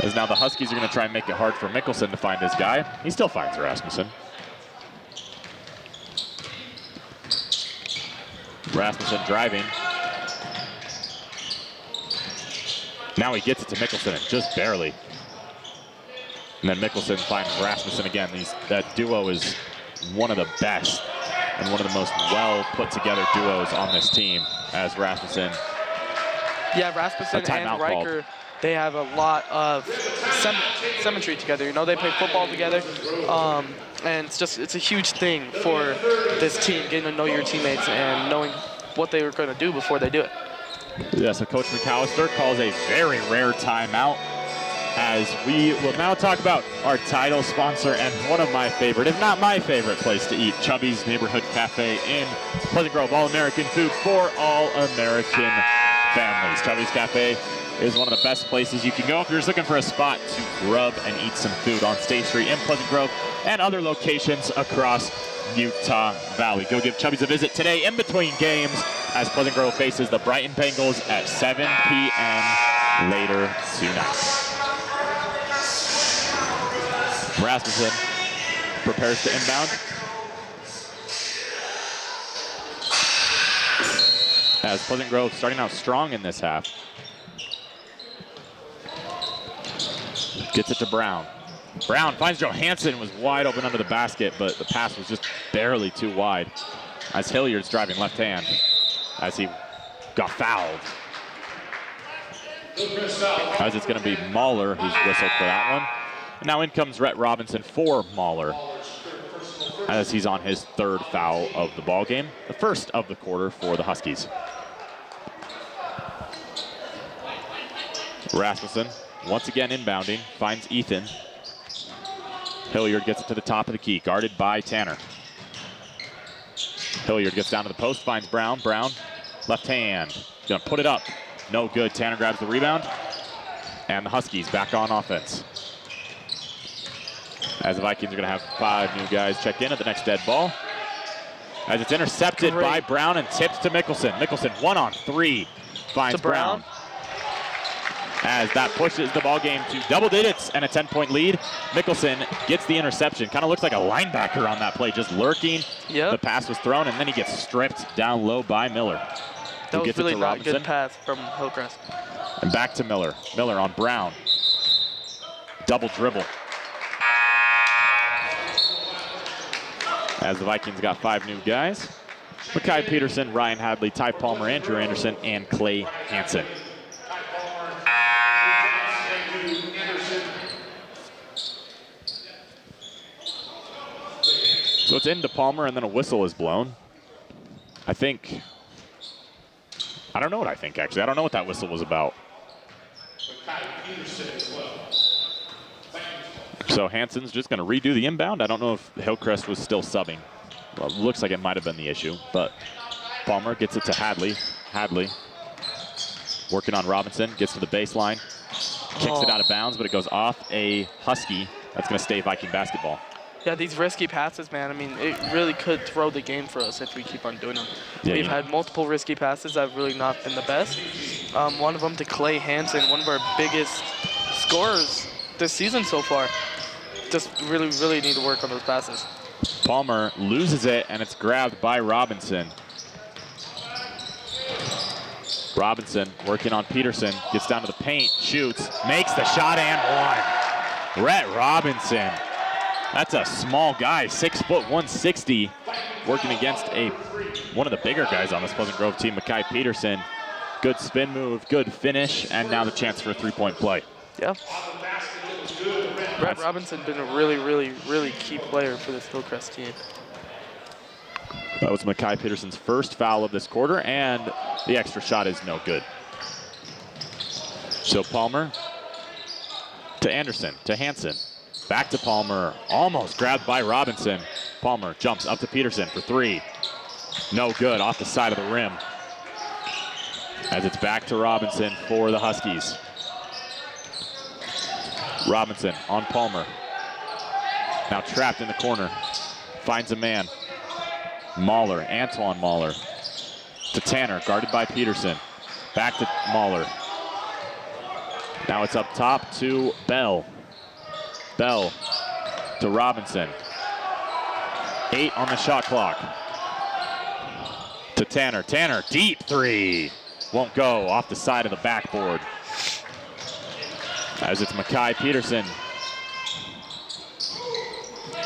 Speaker 1: As now the Huskies are going to try and make it hard for Mickelson to find his guy. He still finds Rasmussen. Rasmussen driving. Now he gets it to Mickelson, and just barely. And then Mickelson finds Rasmussen again. That duo is one of the best and one of the most well put together duos on this team as Rasmussen.
Speaker 2: Yeah, Rasmussen and Riker, they have a lot of symmetry together. You know, they play football together. And it's a huge thing for this team, getting to know your teammates and knowing what they were going to do before they do it.
Speaker 1: Yeah, so Coach McAllister calls a very rare timeout as we will now talk about our title sponsor and one of my favorite, if not my favorite place to eat, Chubby's Neighborhood Cafe in Pleasant Grove. All-American food for all-American families. Chubby's Cafe is one of the best places you can go if you're just looking for a spot to grub and eat some food on State Street in Pleasant Grove and other locations across Utah Valley. Go give Chubby's a visit today in between games as Pleasant Grove faces the Brighton Bengals at 7 p.m. later tonight. Rasmussen prepares to inbound. As Pleasant Grove starting out strong in this half. Gets it to Brown. Brown finds Johansson, was wide open under the basket, but the pass was just barely too wide. As Hilliard's driving left hand, as he got fouled. As it's going to be Mahler who's whistled for that one. And now in comes Rhett Robinson for Mahler, as he's on his third foul of the ball game, the first of the quarter for the Huskies. Rasmussen once again inbounding, finds Ethan. Hilliard gets it to the top of the key, guarded by Tanner. Hilliard gets down to the post, finds Brown. Brown, left hand, gonna put it up No good. Tanner grabs the rebound. And the Huskies back on offense. As the Vikings are going to have 5 new guys check in at the next dead ball. As it's intercepted by Brown and tips to Mickelson. Mickelson 1-on-3 finds Brown. As that pushes the ball game to double digits and a 10-point lead. Mickelson gets the interception. Kind of looks like a linebacker on that play, just lurking.
Speaker 2: Yep.
Speaker 1: The pass was thrown, and then he gets stripped down low by Miller.
Speaker 2: That was really not a good pass from Hillcrest.
Speaker 1: And back to Miller. Miller on Brown. Double dribble. As the Vikings got 5 new guys. Makai Peterson, Ryan Hadley, Ty Palmer, Andrew Anderson, and Clay Hansen. So it's into Palmer, and then a whistle is blown. I don't know what I think, actually. I don't know what that whistle was about. So Hansen's just going to redo the inbound. I don't know if Hillcrest was still subbing. Well, it looks like it might have been the issue, but Palmer gets it to Hadley. Hadley working on Robinson, gets to the baseline, kicks it out of bounds, but it goes off a Husky. That's going to stay Viking basketball.
Speaker 2: Yeah, these risky passes, man. I mean, it really could throw the game for us if we keep on doing them.
Speaker 1: Yeah,
Speaker 2: We've had multiple risky passes that have really not been the best. One of them to Clay Hansen, one of our biggest scorers this season so far. Just really, really need to work on those passes.
Speaker 1: Palmer loses it, and it's grabbed by Robinson. Robinson working on Peterson, gets down to the paint, shoots, makes the shot and one. Rhett Robinson. That's a small guy, 6 foot 160, working against one of the bigger guys on this Pleasant Grove team, Makai Peterson. Good spin move, good finish, and now the chance for a 3-point play.
Speaker 2: Yeah. Rhett Robinson been a really, really, really key player for this Hillcrest team.
Speaker 1: That was Makai Peterson's first foul of this quarter, and the extra shot is no good. So Palmer to Anderson, to Hansen. Back to Palmer, almost grabbed by Robinson. Palmer jumps up to Peterson for 3. No good, off the side of the rim. As it's back to Robinson for the Huskies. Robinson on Palmer. Now trapped in the corner. Finds a man. Mahler, Antoine Mahler. To Tanner, guarded by Peterson. Back to Mahler. Now it's up top to Bell. Bell to Robinson. 8 on the shot clock. To Tanner. Tanner, deep 3. Won't go, off the side of the backboard. As it's Makai Peterson.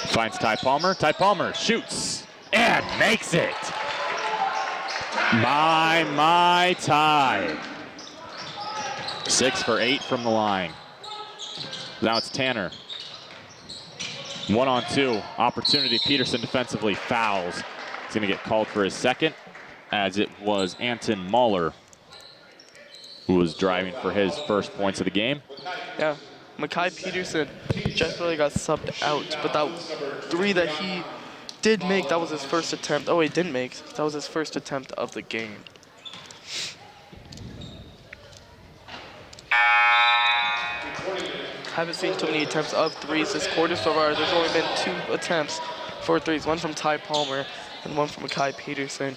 Speaker 1: Finds Ty Palmer. Ty Palmer shoots and makes it. My Ty. 6 for 8 from the line. Now it's Tanner. 1-on-2, opportunity. Peterson defensively fouls. He's going to get called for his second, as it was Anton Mahler who was driving for his first points of the game.
Speaker 2: Yeah, Makai Peterson just really got subbed out, but that 3 that he did make, that was his first attempt. Oh, he didn't make. That was his first attempt of the game. Haven't seen too many attempts of 3s this quarter so far. There's only been 2 attempts for 3s, one from Ty Palmer and one from Makai Peterson.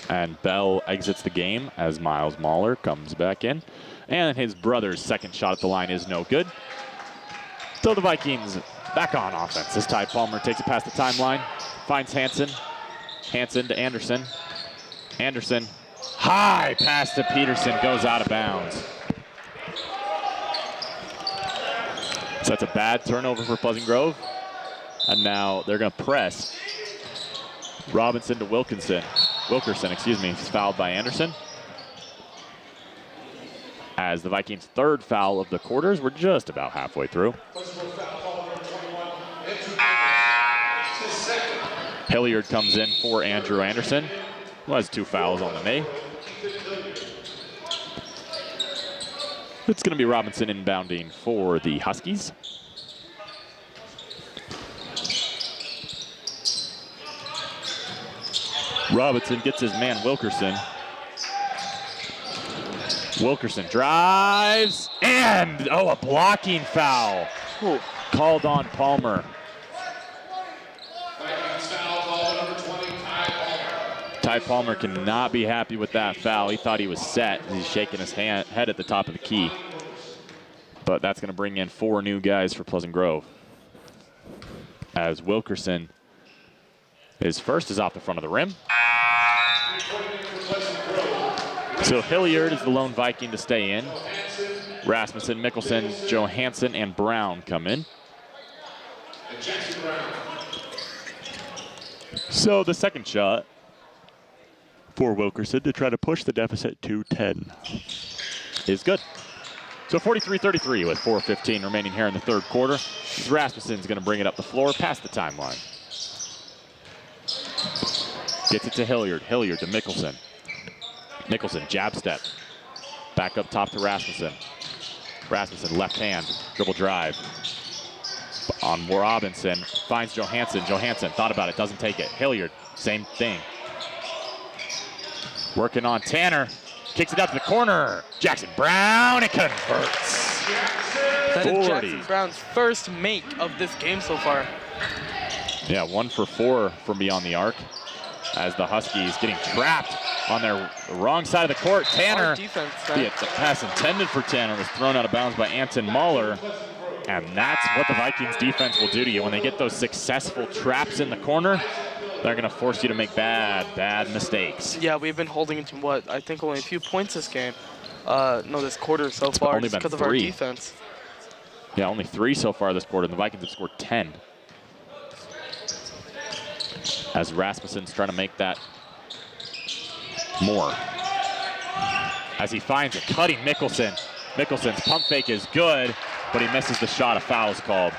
Speaker 1: And Bell exits the game as Miles Mahler comes back in. And his brother's second shot at the line is no good. So the Vikings back on offense as Ty Palmer takes it past the timeline, finds Hansen. Hansen to Anderson. Anderson, high pass to Peterson, goes out of bounds. So that's a bad turnover for Pleasant Grove. And now they're going to press. Robinson to Wilkerson, he's fouled by Anderson. As the Vikings' 3rd foul of the quarters, we're just about halfway through. Hilliard comes in for Andrew Anderson, who has 2 fouls on the day. It's going to be Robinson inbounding for the Huskies. Robinson gets his man Wilkerson. Wilkerson drives, and a blocking foul.
Speaker 2: Ooh.
Speaker 1: Called on Palmer. Ty Palmer cannot be happy with that foul. He thought he was set. He's shaking his head at the top of the key. But that's going to bring in 4 new guys for Pleasant Grove. As Wilkerson, his first is off the front of the rim. So Hilliard is the lone Viking to stay in. Rasmussen, Mickelson, Johansson, and Brown come in. So the second shot for Wilkerson to try to push the deficit to 10 is good. So 43-33 with 4:15 remaining here in the third quarter. Rasmussen's going to bring it up the floor past the timeline. Gets it to Hilliard. Hilliard to Mickelson. Mickelson, jab step. Back up top to Rasmussen. Rasmussen, left hand, dribble drive. On Robinson, finds Johansson. Johansson thought about it, doesn't take it. Hilliard, same thing. Working on Tanner. Kicks it out to the corner. Jackson Brown, it converts.
Speaker 2: That is Jackson Brown's first make of this game so far.
Speaker 1: Yeah, 1 for 4 from beyond the arc. As the Huskies getting trapped on their wrong side of the court. Tanner,
Speaker 2: defense,
Speaker 1: the pass intended for Tanner was thrown out of bounds by Anton Mahler. And that's what the Vikings defense will do to you. When they get those successful traps in the corner, they're going to force you to make bad mistakes.
Speaker 2: Yeah, we've been holding it to what? I think only a few points this game. No, this quarter so far just because of our defense.
Speaker 1: Yeah, only 3 so far this quarter, and the Vikings have scored 10. As Rasmussen's trying to make that more. As he finds it, cutting Mickelson. Mickelson's pump fake is good, but he misses the shot. A foul is called.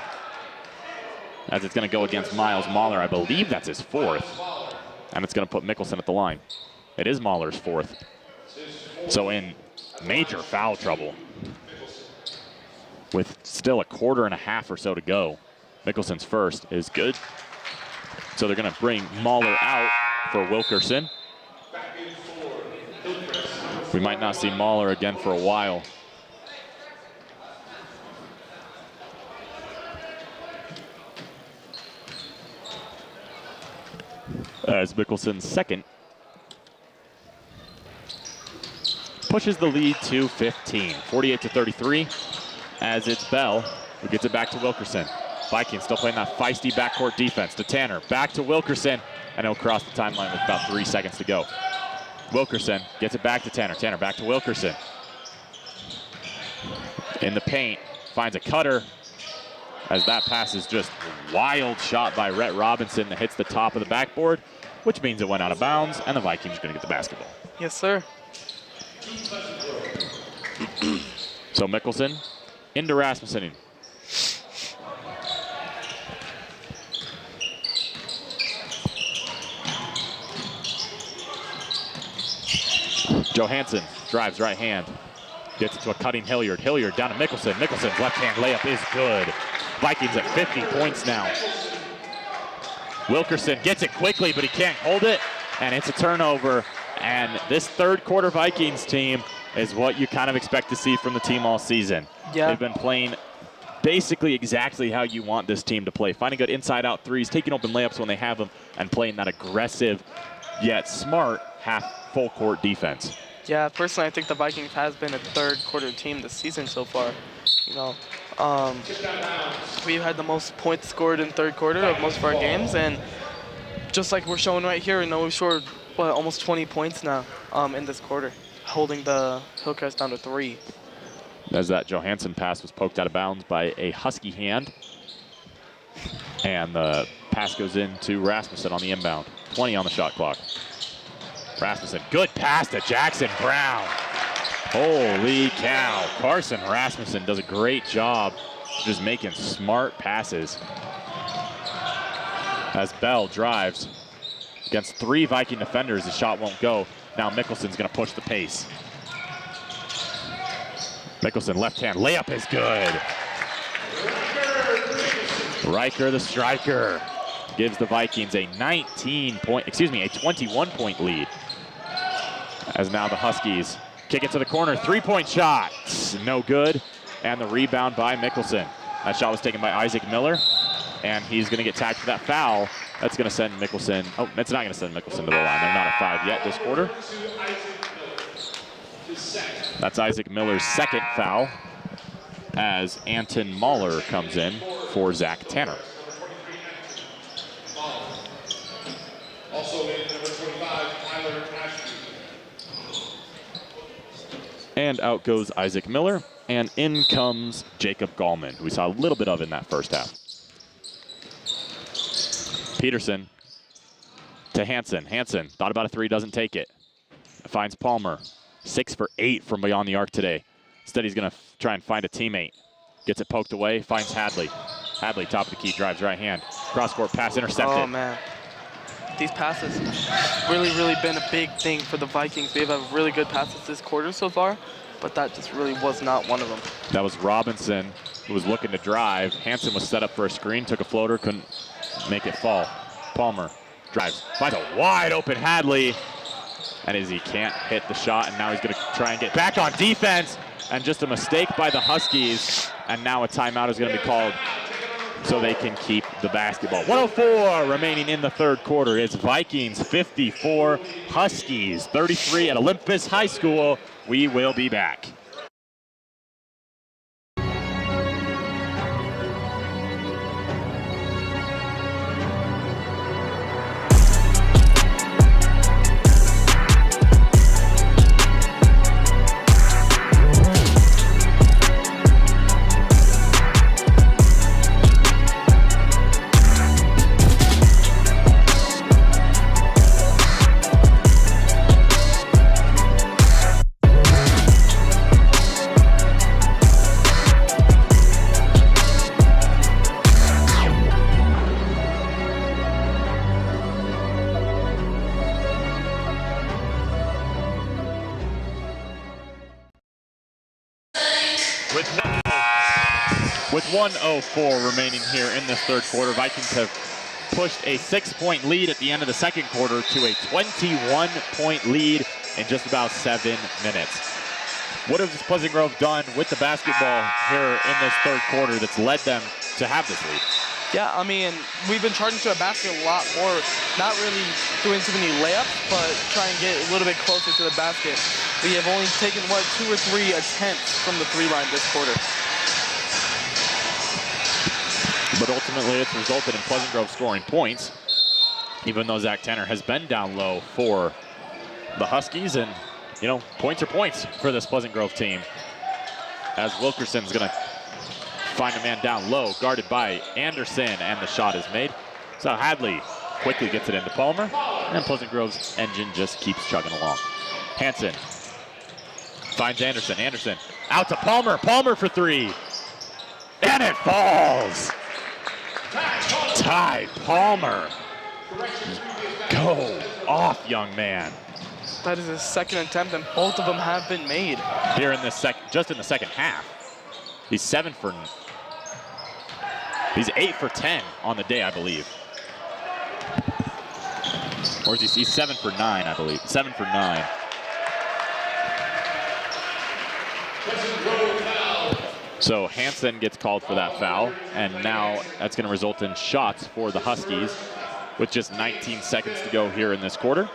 Speaker 1: As it's going to go against Miles Mahler. I believe that's his 4th. And it's going to put Mickelson at the line. It is Mahler's 4th. So in major foul trouble. With still a quarter and a half or so to go. Mickelson's first is good. So they're going to bring Mahler out for Wilkerson. We might not see Mahler again for a while. As Mickelson's second pushes the lead to 15, 48-33. As it's Bell who gets it back to Wilkerson. Vikings still playing that feisty backcourt defense to Tanner. Back to Wilkerson, and he'll cross the timeline with about 3 seconds to go. Wilkerson gets it back to Tanner. Tanner back to Wilkerson. In the paint, finds a cutter. As that pass is just a wild shot by Rhett Robinson that hits the top of the backboard, which means it went out of bounds, and the Vikings are going to get the basketball.
Speaker 2: Yes, sir.
Speaker 1: So Mickelson into Rasmussen. Johansson drives right hand. Gets it to a cutting Hilliard. Hilliard down to Mickelson. Mickelson's left hand layup is good. Vikings at 50 points now. Wilkerson gets it quickly, but he can't hold it. And it's a turnover. And this third quarter Vikings team is what you kind of expect to see from the team all season.
Speaker 2: Yeah.
Speaker 1: They've been playing basically exactly how you want this team to play. Finding good inside-out threes, taking open layups when they have them, and playing that aggressive yet smart full court defense.
Speaker 2: Yeah, personally, I think the Vikings has been a third quarter team this season so far. You know, we've had the most points scored in third quarter of most of our games, and just like we're showing right here, you know, we've scored almost 20 points now in this quarter, holding the Hillcrest down to 3.
Speaker 1: As that Johansson pass was poked out of bounds by a Husky hand, and the pass goes into Rasmussen on the inbound. 20 on the shot clock. Rasmussen, good pass to Jackson Brown. Holy cow. Carson Rasmussen does a great job just making smart passes. As Bell drives against 3 Viking defenders, the shot won't go. Now Mickelson's going to push the pace. Mickelson, left hand layup is good. Riker, the striker, gives the Vikings a 21-point lead. As now the Huskies Kick it to the corner, three-point shot. No good. And the rebound by Mickelson. That shot was taken by Isaac Miller, and he's going to get tagged for that foul. That's going to send Mickelson. Oh, it's not going to send Mickelson to the line. They're not at 5 yet this quarter. That's Isaac Miller's second foul as Anton Mahler comes in for Zach Tanner.
Speaker 3: Also in number 25, Tyler Ashby.
Speaker 1: And out goes Isaac Miller, and in comes Jacob Gallman, who we saw a little bit of in that first half. Peterson to Hansen. Hansen thought about a three, doesn't take it. Finds Palmer. 6 for 8 from beyond the arc today. Instead, he's going to try and find a teammate. Gets it poked away, finds Hadley. Hadley, top of the key, drives right hand. Cross-court pass intercepted.
Speaker 2: Oh, man. These passes really been a big thing for the Vikings. They've had really good passes this quarter so far, but that just really was not one of them.
Speaker 1: That was Robinson, who was looking to drive. Hansen was set up for a screen, took a floater, couldn't make it fall. Palmer drives, finds a wide open Hadley, and as he can't hit the shot, and now he's going to try and get back on defense, and just a mistake by the Huskies, and now a timeout is going to be called so they can keep the basketball. 104 remaining in the third quarter. It's Vikings 54, Huskies 33 at Olympus High School. We will be back. With 1:04 remaining here in this third quarter, Vikings have pushed a 6-point lead at the end of the second quarter to a 21-point lead in just about 7 minutes. What has Pleasant Grove done with the basketball here in this third quarter that's led them to have this lead?
Speaker 2: Yeah, I mean, we've been charging to a basket a lot more, not really doing too many layups, but trying to get a little bit closer to the basket. We have only taken, 2 or 3 attempts from the three line this quarter.
Speaker 1: But ultimately, it's resulted in Pleasant Grove scoring points, even though Zach Tanner has been down low for the Huskies. And, you know, points are points for this Pleasant Grove team, as Wilkerson's going to find a man down low, guarded by Anderson, and the shot is made. So Hadley quickly gets it into Palmer, and Pleasant Grove's engine just keeps chugging along. Hansen finds Anderson. Anderson out to Palmer. Palmer for three. And it falls. Ty Palmer. Go off, young man.
Speaker 2: That is his second attempt, and both of them have been made.
Speaker 1: Here in this just in the second half. He's 8 for 10 on the day, I believe. Or is he's 7 for 9, I believe. 7 for 9. So Hansen gets called for that foul, and now that's going to result in shots for the Huskies with just 19 seconds to go here in this quarter.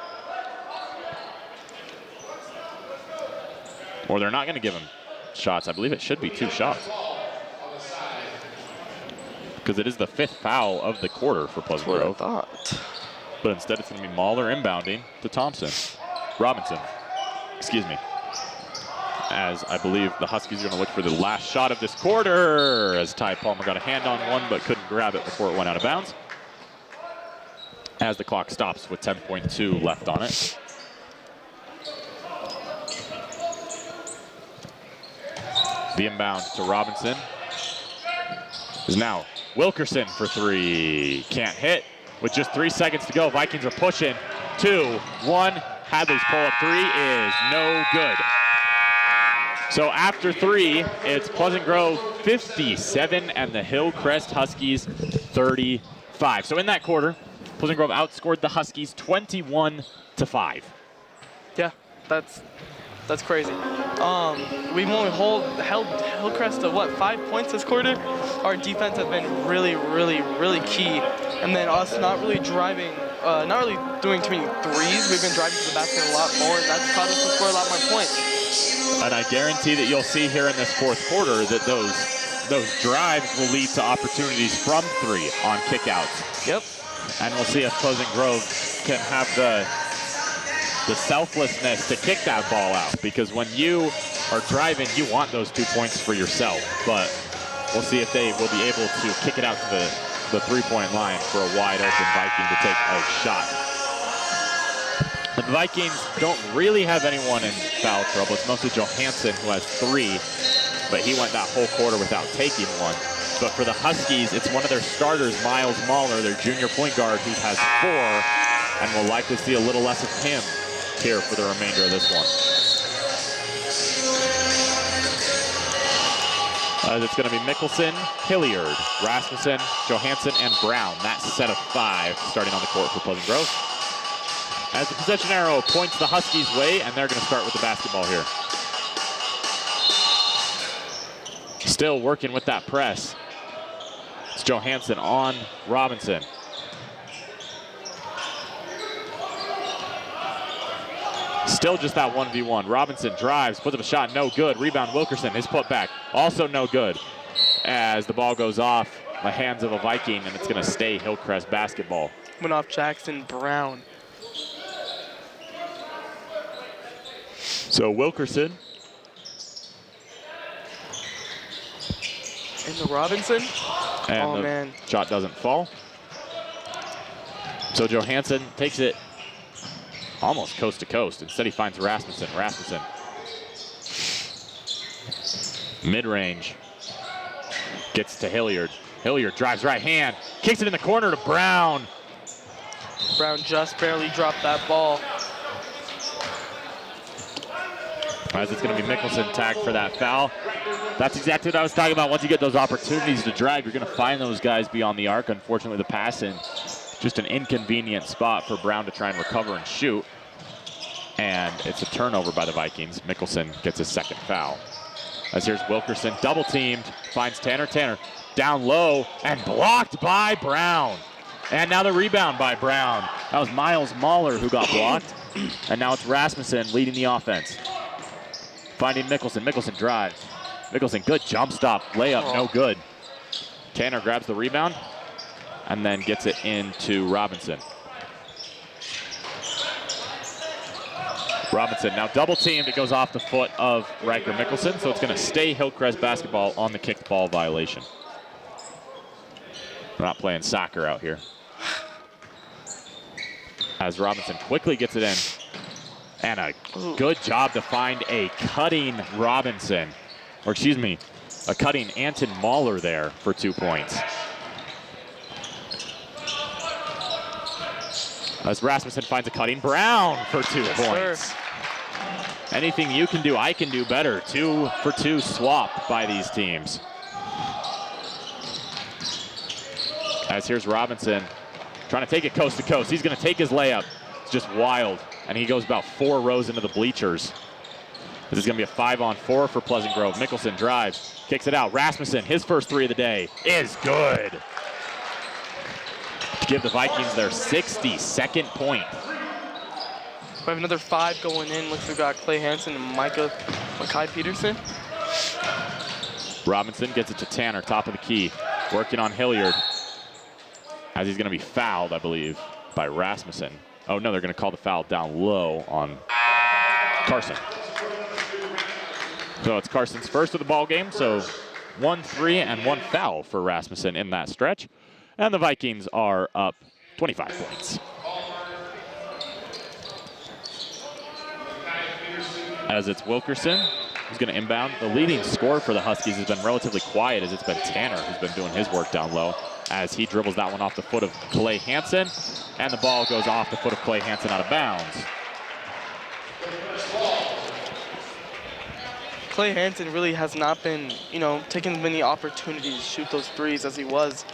Speaker 1: Or they're not going to give him shots. I believe it should be 2 shots, because it is the 5th foul of the quarter for Pleasant Grove.
Speaker 2: That's what I thought.
Speaker 1: But instead it's going to be Mahler inbounding to Robinson, excuse me. As I believe the Huskies are going to look for the last shot of this quarter, as Ty Palmer got a hand on one but couldn't grab it before it went out of bounds. As the clock stops with 10.2 left on it. The inbound to Robinson is now Wilkerson for 3. Can't hit with just 3 seconds to go. Vikings are pushing. 2, 1. Hadley's pull-up 3 is no good. So after 3, it's Pleasant Grove 57 and the Hillcrest Huskies 35. So in that quarter, Pleasant Grove outscored the Huskies 21-5.
Speaker 2: Yeah, that's That's crazy. We've only held Hillcrest to what, 5 points this quarter? Our defense has been really, really, really key. And then us not really driving, not really doing too many threes. We've been driving to the basket a lot more, and that's caused us to score a lot more points.
Speaker 1: And I guarantee that you'll see here in this fourth quarter that those drives will lead to opportunities from three on kickouts.
Speaker 2: Yep.
Speaker 1: And we'll see if Pleasant Grove can have the selflessness to kick that ball out, because when you are driving, you want those 2 points for yourself. But we'll see if they will be able to kick it out to the three-point line for a wide open Viking to take a shot. The Vikings don't really have anyone in foul trouble. It's mostly Johansson, who has 3, but he went that whole quarter without taking one. But for the Huskies, it's one of their starters, Miles Mahler, their junior point guard, who has 4, and we'll likely see a little less of him here for the remainder of this one. It's going to be Mickelson, Hilliard, Rasmussen, Johansson, and Brown. That set of 5 starting on the court for Pleasant Grove. As the possession arrow points the Huskies' way, and they're going to start with the basketball here. Still working with that press. It's Johansson on Robinson. Still just that 1v1. Robinson drives, puts up a shot, no good. Rebound Wilkerson, his putback, also no good. As the ball goes off the hands of a Viking, and it's going to stay Hillcrest basketball.
Speaker 2: Went off Jackson Brown.
Speaker 1: So Wilkerson.
Speaker 2: Into Robinson.
Speaker 1: And
Speaker 2: oh,
Speaker 1: the
Speaker 2: man.
Speaker 1: Shot doesn't fall. So Johansson takes it almost coast to coast. Instead, he finds Rasmussen. Rasmussen. Mid-range. Gets to Hilliard. Hilliard drives right hand. Kicks it in the corner to Brown.
Speaker 2: Brown just barely dropped that ball.
Speaker 1: As it's going to be Mickelson tagged for that foul. That's exactly what I was talking about. Once you get those opportunities to drive, you're going to find those guys beyond the arc. Unfortunately, the pass in just an inconvenient spot for Brown to try and recover and shoot. And it's a turnover by the Vikings. Mickelson gets his second foul. As here's Wilkerson, double teamed, finds Tanner. Tanner down low and blocked by Brown. And now the rebound by Brown. That was Miles Mahler who got blocked. And now it's Rasmussen leading the offense. Finding Mickelson. Mickelson drives. Mickelson, good jump stop. Layup, no good. Tanner grabs the rebound and then gets it into Robinson. Robinson now double teamed. It goes off the foot of Riker Mickelson, so it's going to stay Hillcrest basketball on the kicked ball violation. We're not playing soccer out here. As Robinson quickly gets it in. And a good job to find a cutting Robinson. Or excuse me, a cutting Anton Mahler there for 2 points. As Rasmussen finds a cutting Brown for 2 points.
Speaker 2: Sir.
Speaker 1: Anything you can do, I can do better. 2 for 2 swap by these teams. As here's Robinson trying to take it coast to coast. He's going to take his layup. It's just wild. And he goes about 4 rows into the bleachers. This is going to be a 5-on-4 for Pleasant Grove. Mickelson drives, kicks it out. Rasmussen, his first 3 of the day, is good. To give the Vikings their 62nd point.
Speaker 2: We have another 5 going in. Looks like we got Clay Hansen and Makai Peterson.
Speaker 1: Robinson gets it to Tanner, top of the key. Working on Hilliard. As he's going to be fouled, I believe, by Rasmussen. Oh, no, they're going to call the foul down low on Carson. So it's Carson's first of the ball game. So 1 3 and 1 foul for Rasmussen in that stretch. And the Vikings are up 25 points. As it's Wilkerson who's going to inbound. The leading scorer for the Huskies has been relatively quiet, as it's been Tanner who's been doing his work down low, as he dribbles that one off the foot of Clay Hansen, and the ball goes off the foot of Clay Hansen out of bounds.
Speaker 2: Clay Hansen really has not been, taking as many opportunities to shoot those threes as he was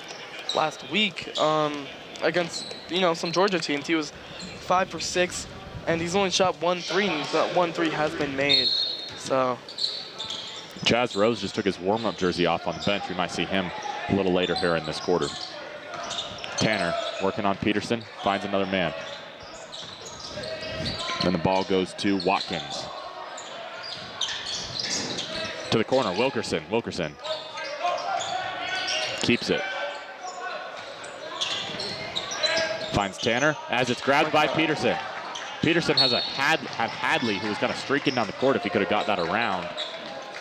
Speaker 2: last week against, some Georgia teams. He was 5 for 6 and he's only shot 1 3, and that 1 3 has been made. So
Speaker 1: Chaz Rose just took his warm-up jersey off on the bench. We might see him a little later here in this quarter. Tanner working on Peterson, finds another man. Then the ball goes to Watkins. To the corner, Wilkerson. Wilkerson keeps it. Finds Tanner as it's grabbed by Peterson. Peterson has had Hadley, who was kind of streaking down the court if he could have got that around.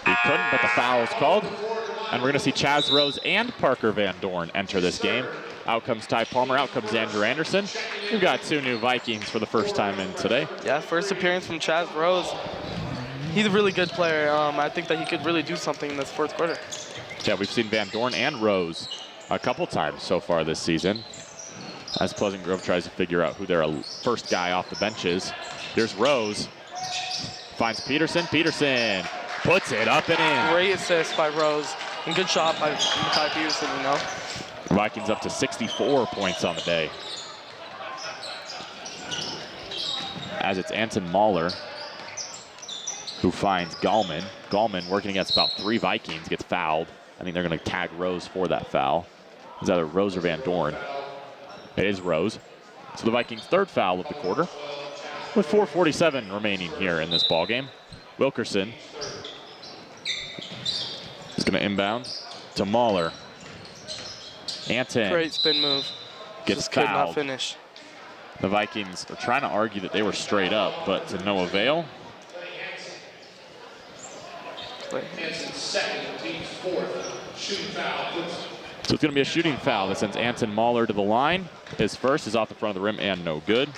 Speaker 1: He couldn't, but the foul is called. And we're going to see Chaz Rose and Parker Van Dorn enter this game. Out comes Ty Palmer, out comes Andrew Anderson. We've got 2 new Vikings for the first time in today.
Speaker 2: yeah, first appearance from Chaz Rose. He's a really good player. I think that he could really do something in this 4th quarter.
Speaker 1: Yeah, we've seen Van Dorn and Rose a couple times so far this season, as Pleasant Grove tries to figure out who their first guy off the bench is. Here's Rose, finds Peterson. Peterson puts it up and in.
Speaker 2: Great assist by Rose, and good shot by Ty Peterson, you know.
Speaker 1: Vikings up to 64 points on the day. As it's Anton Mahler who finds Gallman. Gallman working against about 3 Vikings, gets fouled. I think they're going to tag Rose for that foul. It's either Rose or Van Dorn. It is Rose. So the Vikings' 3rd foul of the quarter, with 4:47 remaining here in this ball game. Wilkerson is going to inbound to Mahler. Anton
Speaker 2: Great spin move.
Speaker 1: gets
Speaker 2: Just could
Speaker 1: fouled.
Speaker 2: not finish.
Speaker 1: The Vikings are trying to argue that they were straight up, but to no avail.
Speaker 3: Hanson's second, team's 4th. Shooting foul.
Speaker 1: So it's going to be a shooting foul that sends Anton Mahler to the line. His first is off the front of the rim and no good.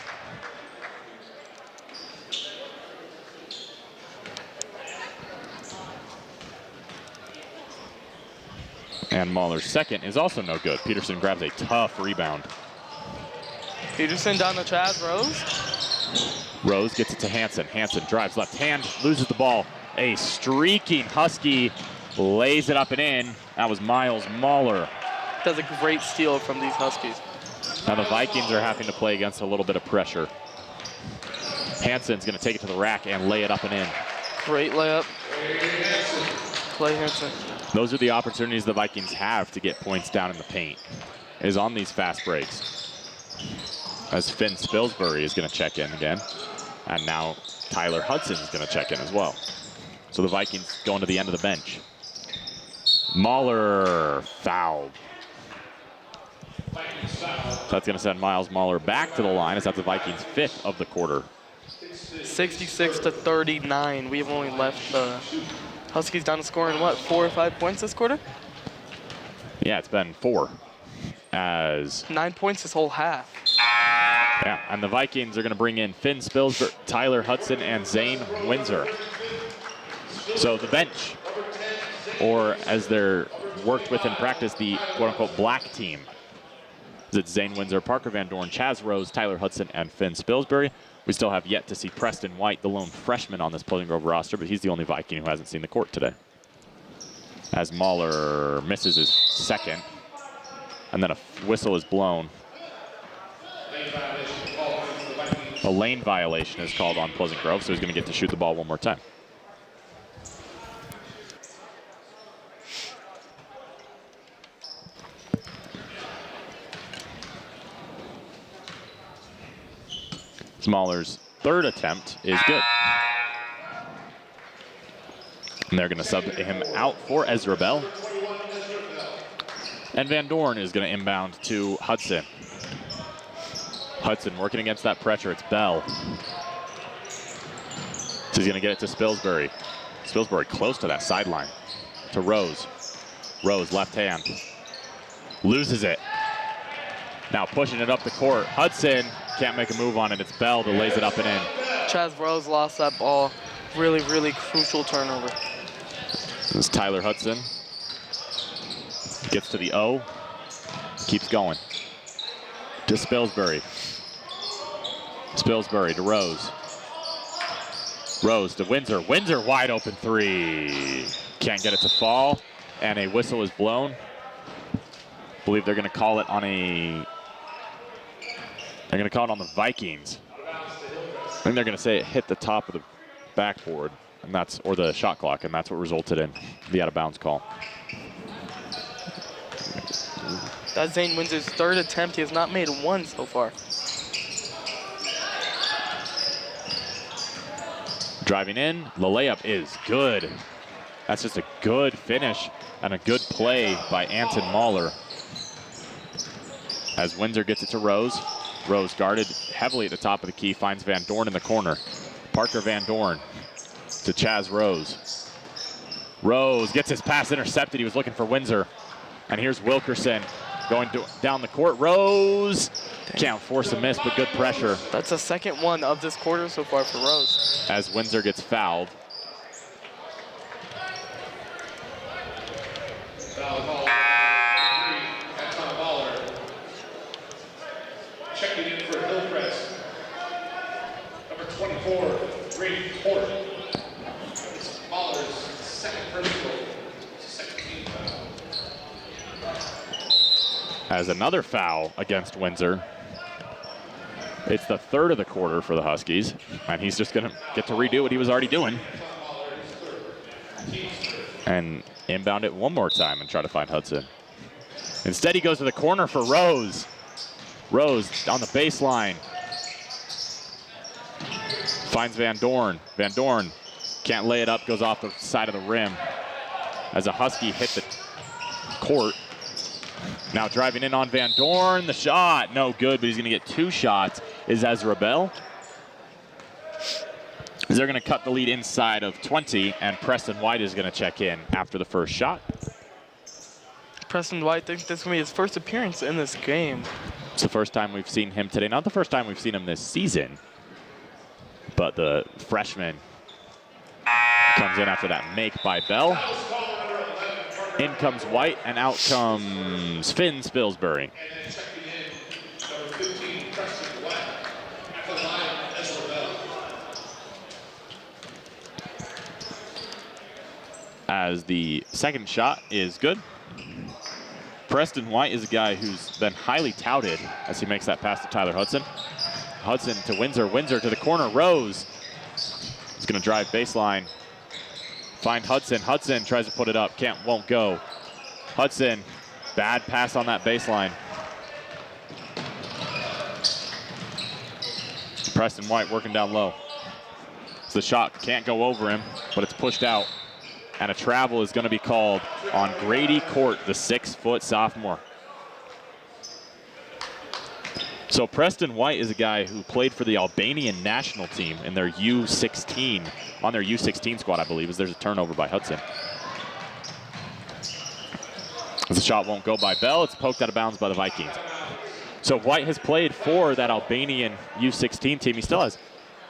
Speaker 1: And Mahler's second is also no good. Peterson grabs a tough rebound.
Speaker 2: Peterson down to Chaz Rose.
Speaker 1: Rose gets it to Hanson. Hanson drives left hand, loses the ball. A streaking Husky lays it up and in. That was Miles Mahler.
Speaker 2: Does a great steal from these Huskies.
Speaker 1: Now the Vikings are having to play against a little bit of pressure. Hanson's going to take it to the rack and lay it up and in.
Speaker 2: Great layup. Clay Hanson.
Speaker 1: Those are the opportunities the Vikings have to get points down in the paint, is on these fast breaks. As Finn Spilsbury is going to check in again. And now Tyler Hudson is going to check in as well. So the Vikings going to the end of the bench. Mahler fouled. So that's going to send Miles Mahler back to the line, as that's the Vikings' 5th of the quarter.
Speaker 2: 66 to 39. We've only left the Huskies down to scoring, what, 4 or 5 points this quarter?
Speaker 1: Yeah, it's been 4. As
Speaker 2: 9 points this whole half.
Speaker 1: yeah, and the Vikings are going to bring in Finn Spilsbury, Tyler Hudson, and Zane Windsor. So the bench, or as they're worked with in practice, the quote-unquote black team. It's Zane Windsor, Parker Van Dorn, Chaz Rose, Tyler Hudson, and Finn Spilsbury. We still have yet to see Preston White, the lone freshman on this Pleasant Grove roster, but he's the only Viking who hasn't seen the court today. As Mahler misses his second, and then a whistle is blown. A lane violation is called on Pleasant Grove, so he's going to get to shoot the ball one more time. Mahler's 3rd attempt is good. And they're going to sub him out for Ezra Bell. And Van Dorn is going to inbound to Hudson. Hudson working against that pressure. It's Bell. So he's going to get it to Spilsbury. Spilsbury close to that sideline. To Rose. Rose, left hand. Loses it. Now pushing it up the court. Hudson can't make a move on it. It's Bell that lays it up and in.
Speaker 2: Chaz Rose lost that ball. Really, really crucial turnover.
Speaker 1: This is Tyler Hudson. Gets to the O. Keeps going. To Spilsbury. Spilsbury to Rose. Rose to Windsor. Windsor wide open 3. Can't get it to fall. And a whistle is blown. I believe they're going to call it on a... They're going to call it on the Vikings. think they're going to say it hit the top of the backboard, and that's, or the shot clock, and that's what resulted in the out of bounds call.
Speaker 2: That's Zane Windsor's third attempt. He has not made one so far.
Speaker 1: Driving in, the layup is good. That's just a good finish and a good play by Anton Mahler. As Windsor gets it to Rose. Rose guarded heavily at the top of the key, finds Van Dorn in the corner. Parker Van Dorn to Chaz Rose. Rose gets his pass intercepted. He was looking for Windsor. And here's Wilkerson going down the court. Rose can't force a miss, but good pressure.
Speaker 2: That's the second one of this quarter so far for Rose.
Speaker 1: As Windsor gets fouled.
Speaker 3: Foul call. Anton Mahler. Checking in for Hillcrest. Number 24, Grady Port. It's Mahler's second personal, second team foul.
Speaker 1: As another foul against Windsor. It's the third of the quarter for the Huskies, and he's just going to get to redo what he was already doing. And inbound it one more time and try to find Hudson. Instead, he goes to the corner for Rose. Rose on the baseline. Finds Van Dorn. Van Dorn can't lay it up, goes off the side of the rim. As a Husky hit the court. Now driving in on Van Dorn, the shot, no good, but he's gonna get two shots. Is Ezra Bell. They're gonna cut the lead inside of 20, and Preston White is gonna check in after the first shot.
Speaker 2: Preston White thinks this is gonna be his first appearance in this game.
Speaker 1: It's the first time we've seen him today. Not the first time we've seen him this season, but the freshman comes in after that make by Bell. In comes White, and out comes Finn Spilsbury. As the second shot is good. Preston White is a guy who's been highly touted as he makes that pass to Tyler Hudson. Hudson to Windsor, Windsor to the corner, Rose. He's gonna drive baseline. Find Hudson, Hudson tries to put it up, won't go. Hudson, bad pass on that baseline. Preston White working down low. So the shot can't go over him, but it's pushed out. And a travel is gonna be called on Grady Court, the 6-foot sophomore. So Preston White is a guy who played for the Albanian national team in their U16, on their U16 squad, I believe, as there's a turnover by Hudson. As the shot won't go by Bell, it's poked out of bounds by the Vikings. So White has played for that Albanian U16 team. He still has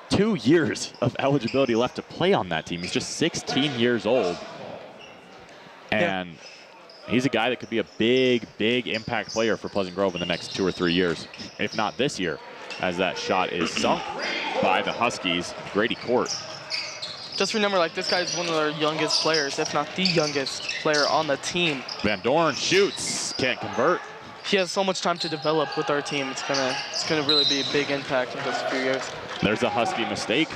Speaker 1: 2 years of eligibility left to play on that team. He's just 16 years old. And he's a guy that could be a big, big impact player for Pleasant Grove in the next 2 or 3 years, if not this year, as that shot is sunk by the Huskies, Grady Court.
Speaker 2: Just remember, like, this guy's one of their youngest players, if not the youngest player on the team.
Speaker 1: Van Dorn shoots, can't convert.
Speaker 2: He has so much time to develop with our team. It's gonna really be a big impact in just a few years.
Speaker 1: There's a Husky mistake.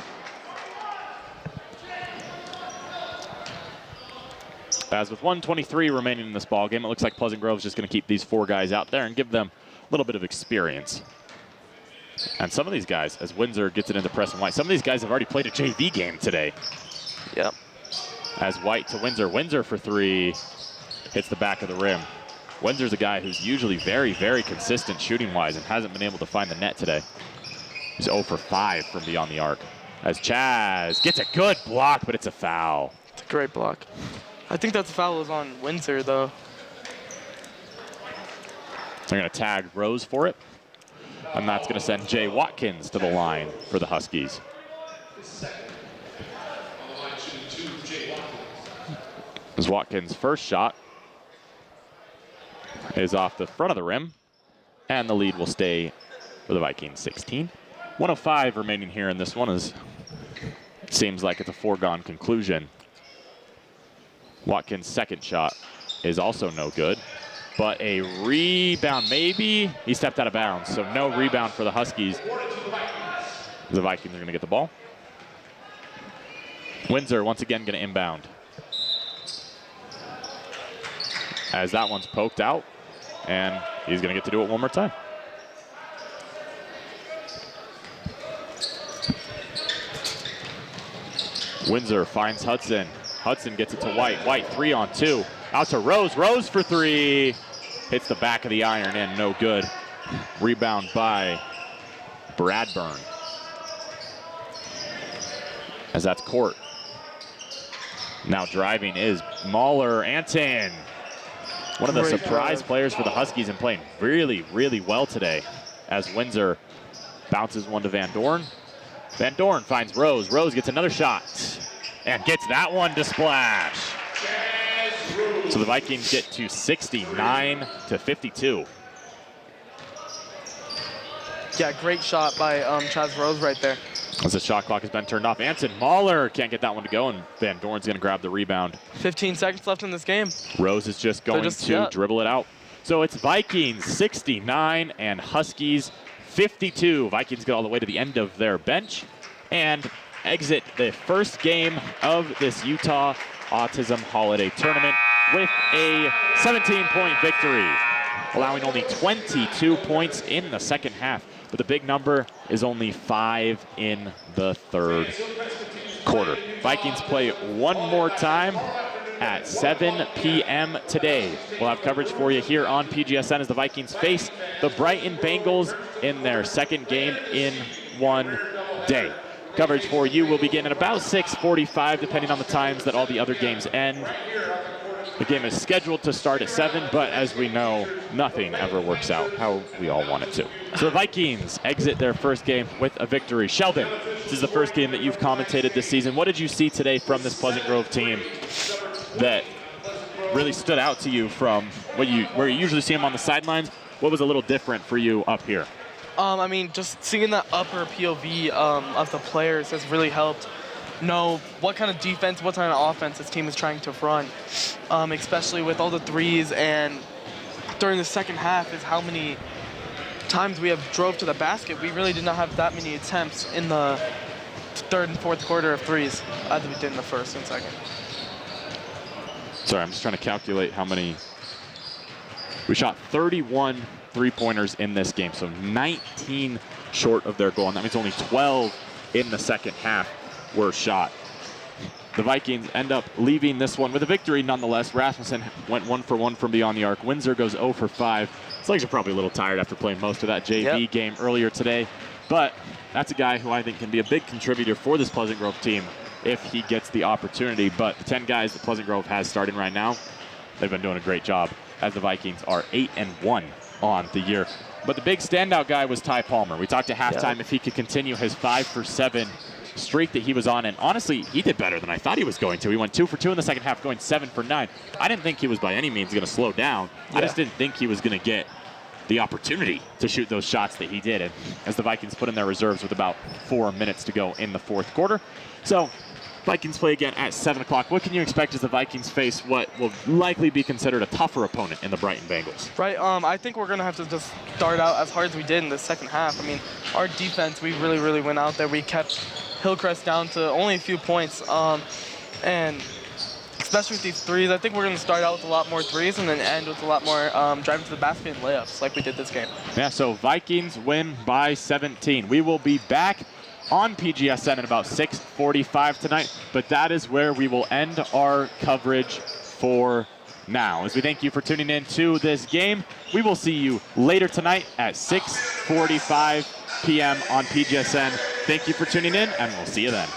Speaker 1: As with 1:23 remaining in this ball game, it looks like Pleasant Grove is just going to keep these 4 guys out there and give them a little bit of experience. And some of these guys, as Windsor gets it into Preston White, some of these guys have already played a JV game today.
Speaker 2: Yep.
Speaker 1: As White to Windsor, Windsor for 3, hits the back of the rim. Windsor's a guy who's usually very, very consistent shooting-wise and hasn't been able to find the net today. He's 0 for 5 from beyond the arc. As Chaz gets a good block, but it's a foul.
Speaker 2: It's a great block. I think that the foul was on Windsor, though.
Speaker 1: They're going to tag Rose for it. And that's going to send Jay Watkins to the line for the Huskies. As Watkins' first shot is off the front of the rim. And the lead will stay for the Vikings, 16. 1:05 remaining here in this one. It seems like it's a foregone conclusion. Watkins' second shot is also no good, but a rebound maybe. He stepped out of bounds, so no rebound for the Huskies. The Vikings are going to get the ball. Windsor once again going to inbound. As that one's poked out, and he's going to get to do it one more time. Windsor finds Hudson. Hudson gets it to White. White 3-on-2. Out to Rose. Rose for 3. Hits the back of the iron and no good. Rebound by Bradburn. As that's Court. Now driving is Mahler. Anton. One of the surprise players for the Huskies and playing really, really well today. As Windsor bounces one to Van Dorn. Van Dorn finds Rose. Rose gets another shot and gets that one to splash. So the Vikings get to 69-52.
Speaker 2: Yeah, great shot by Chaz Rose right there.
Speaker 1: As the shot clock has been turned off. Anton Mahler can't get that one to go, and Van Dorn's going to grab the rebound.
Speaker 2: 15 seconds left in this game.
Speaker 1: Rose is just going to dribble it out. So it's Vikings 69 and Huskies 52. Vikings get all the way to the end of their bench and exit the first game of this Utah Autism Holiday Tournament with a 17-point victory, allowing only 22 points in the second half. But the big number is only 5 in the third quarter. Vikings play one more time at 7 p.m. today. We'll have coverage for you here on PGSN as the Vikings face the Brighton Bengals in their second game in one day. Coverage for you will begin at about 6:45, depending on the times that all the other games end. The game is scheduled to start at 7, but as we know, nothing ever works out how we all want it to. So the Vikings exit their first game with a victory. Sheldon, this is the first game that you've commentated this season. What did you see today from this Pleasant Grove team that really stood out to you from where you usually see them on the sidelines? What was a little different for you up here?
Speaker 2: I mean, just seeing that upper POV of the players has really helped know what kind of defense, what kind of offense this team is trying to run, especially with all the threes. And during the second half is how many times we have drove to the basket. We really did not have that many attempts in the third and fourth quarter of threes as we did in the first and second.
Speaker 1: Sorry, I'm just trying to calculate how many. We shot 31 three-pointers in this game, so 19 short of their goal, and that means only 12 in the second half were shot. The Vikings end up leaving this one with a victory nonetheless. Rasmussen went 1 for 1 from beyond the arc. Windsor goes 0 for 5. Slugs are probably a little tired after playing most of that JV game earlier today, but that's a guy who I think can be a big contributor for this Pleasant Grove team if he gets the opportunity. But the 10 guys that Pleasant Grove has starting right now, they've been doing a great job as the Vikings are 8-1 on the year. But the big standout guy was Ty Palmer. We talked at halftime if he could continue his 5 for 7 streak that he was on, and honestly, he did better than I thought he was going to. He went 2 for 2 in the second half, going 7 for 9. I didn't think he was by any means going to slow down. I just didn't think he was going to get the opportunity to shoot those shots that he did, and as the Vikings put in their reserves with about 4 minutes to go in the fourth quarter. So Vikings play again at 7 o'clock. What can you expect as the Vikings face what will likely be considered a tougher opponent in the Brighton Bengals?
Speaker 2: Right, I think we're going to have to just start out as hard as we did in the second half. I mean, our defense, we really went out there. We kept Hillcrest down to only a few points, and especially with these threes, I think we're going to start out with a lot more threes and then end with a lot more driving to the basket and layups like we did this game. Yeah,
Speaker 1: so Vikings win by 17. We will be back on PGSN at about 6:45 tonight, but that is where we will end our coverage for now. As we thank you for tuning in to this game, we will see you later tonight at 6:45 p.m. on PGSN. Thank you for tuning in, and we'll see you then.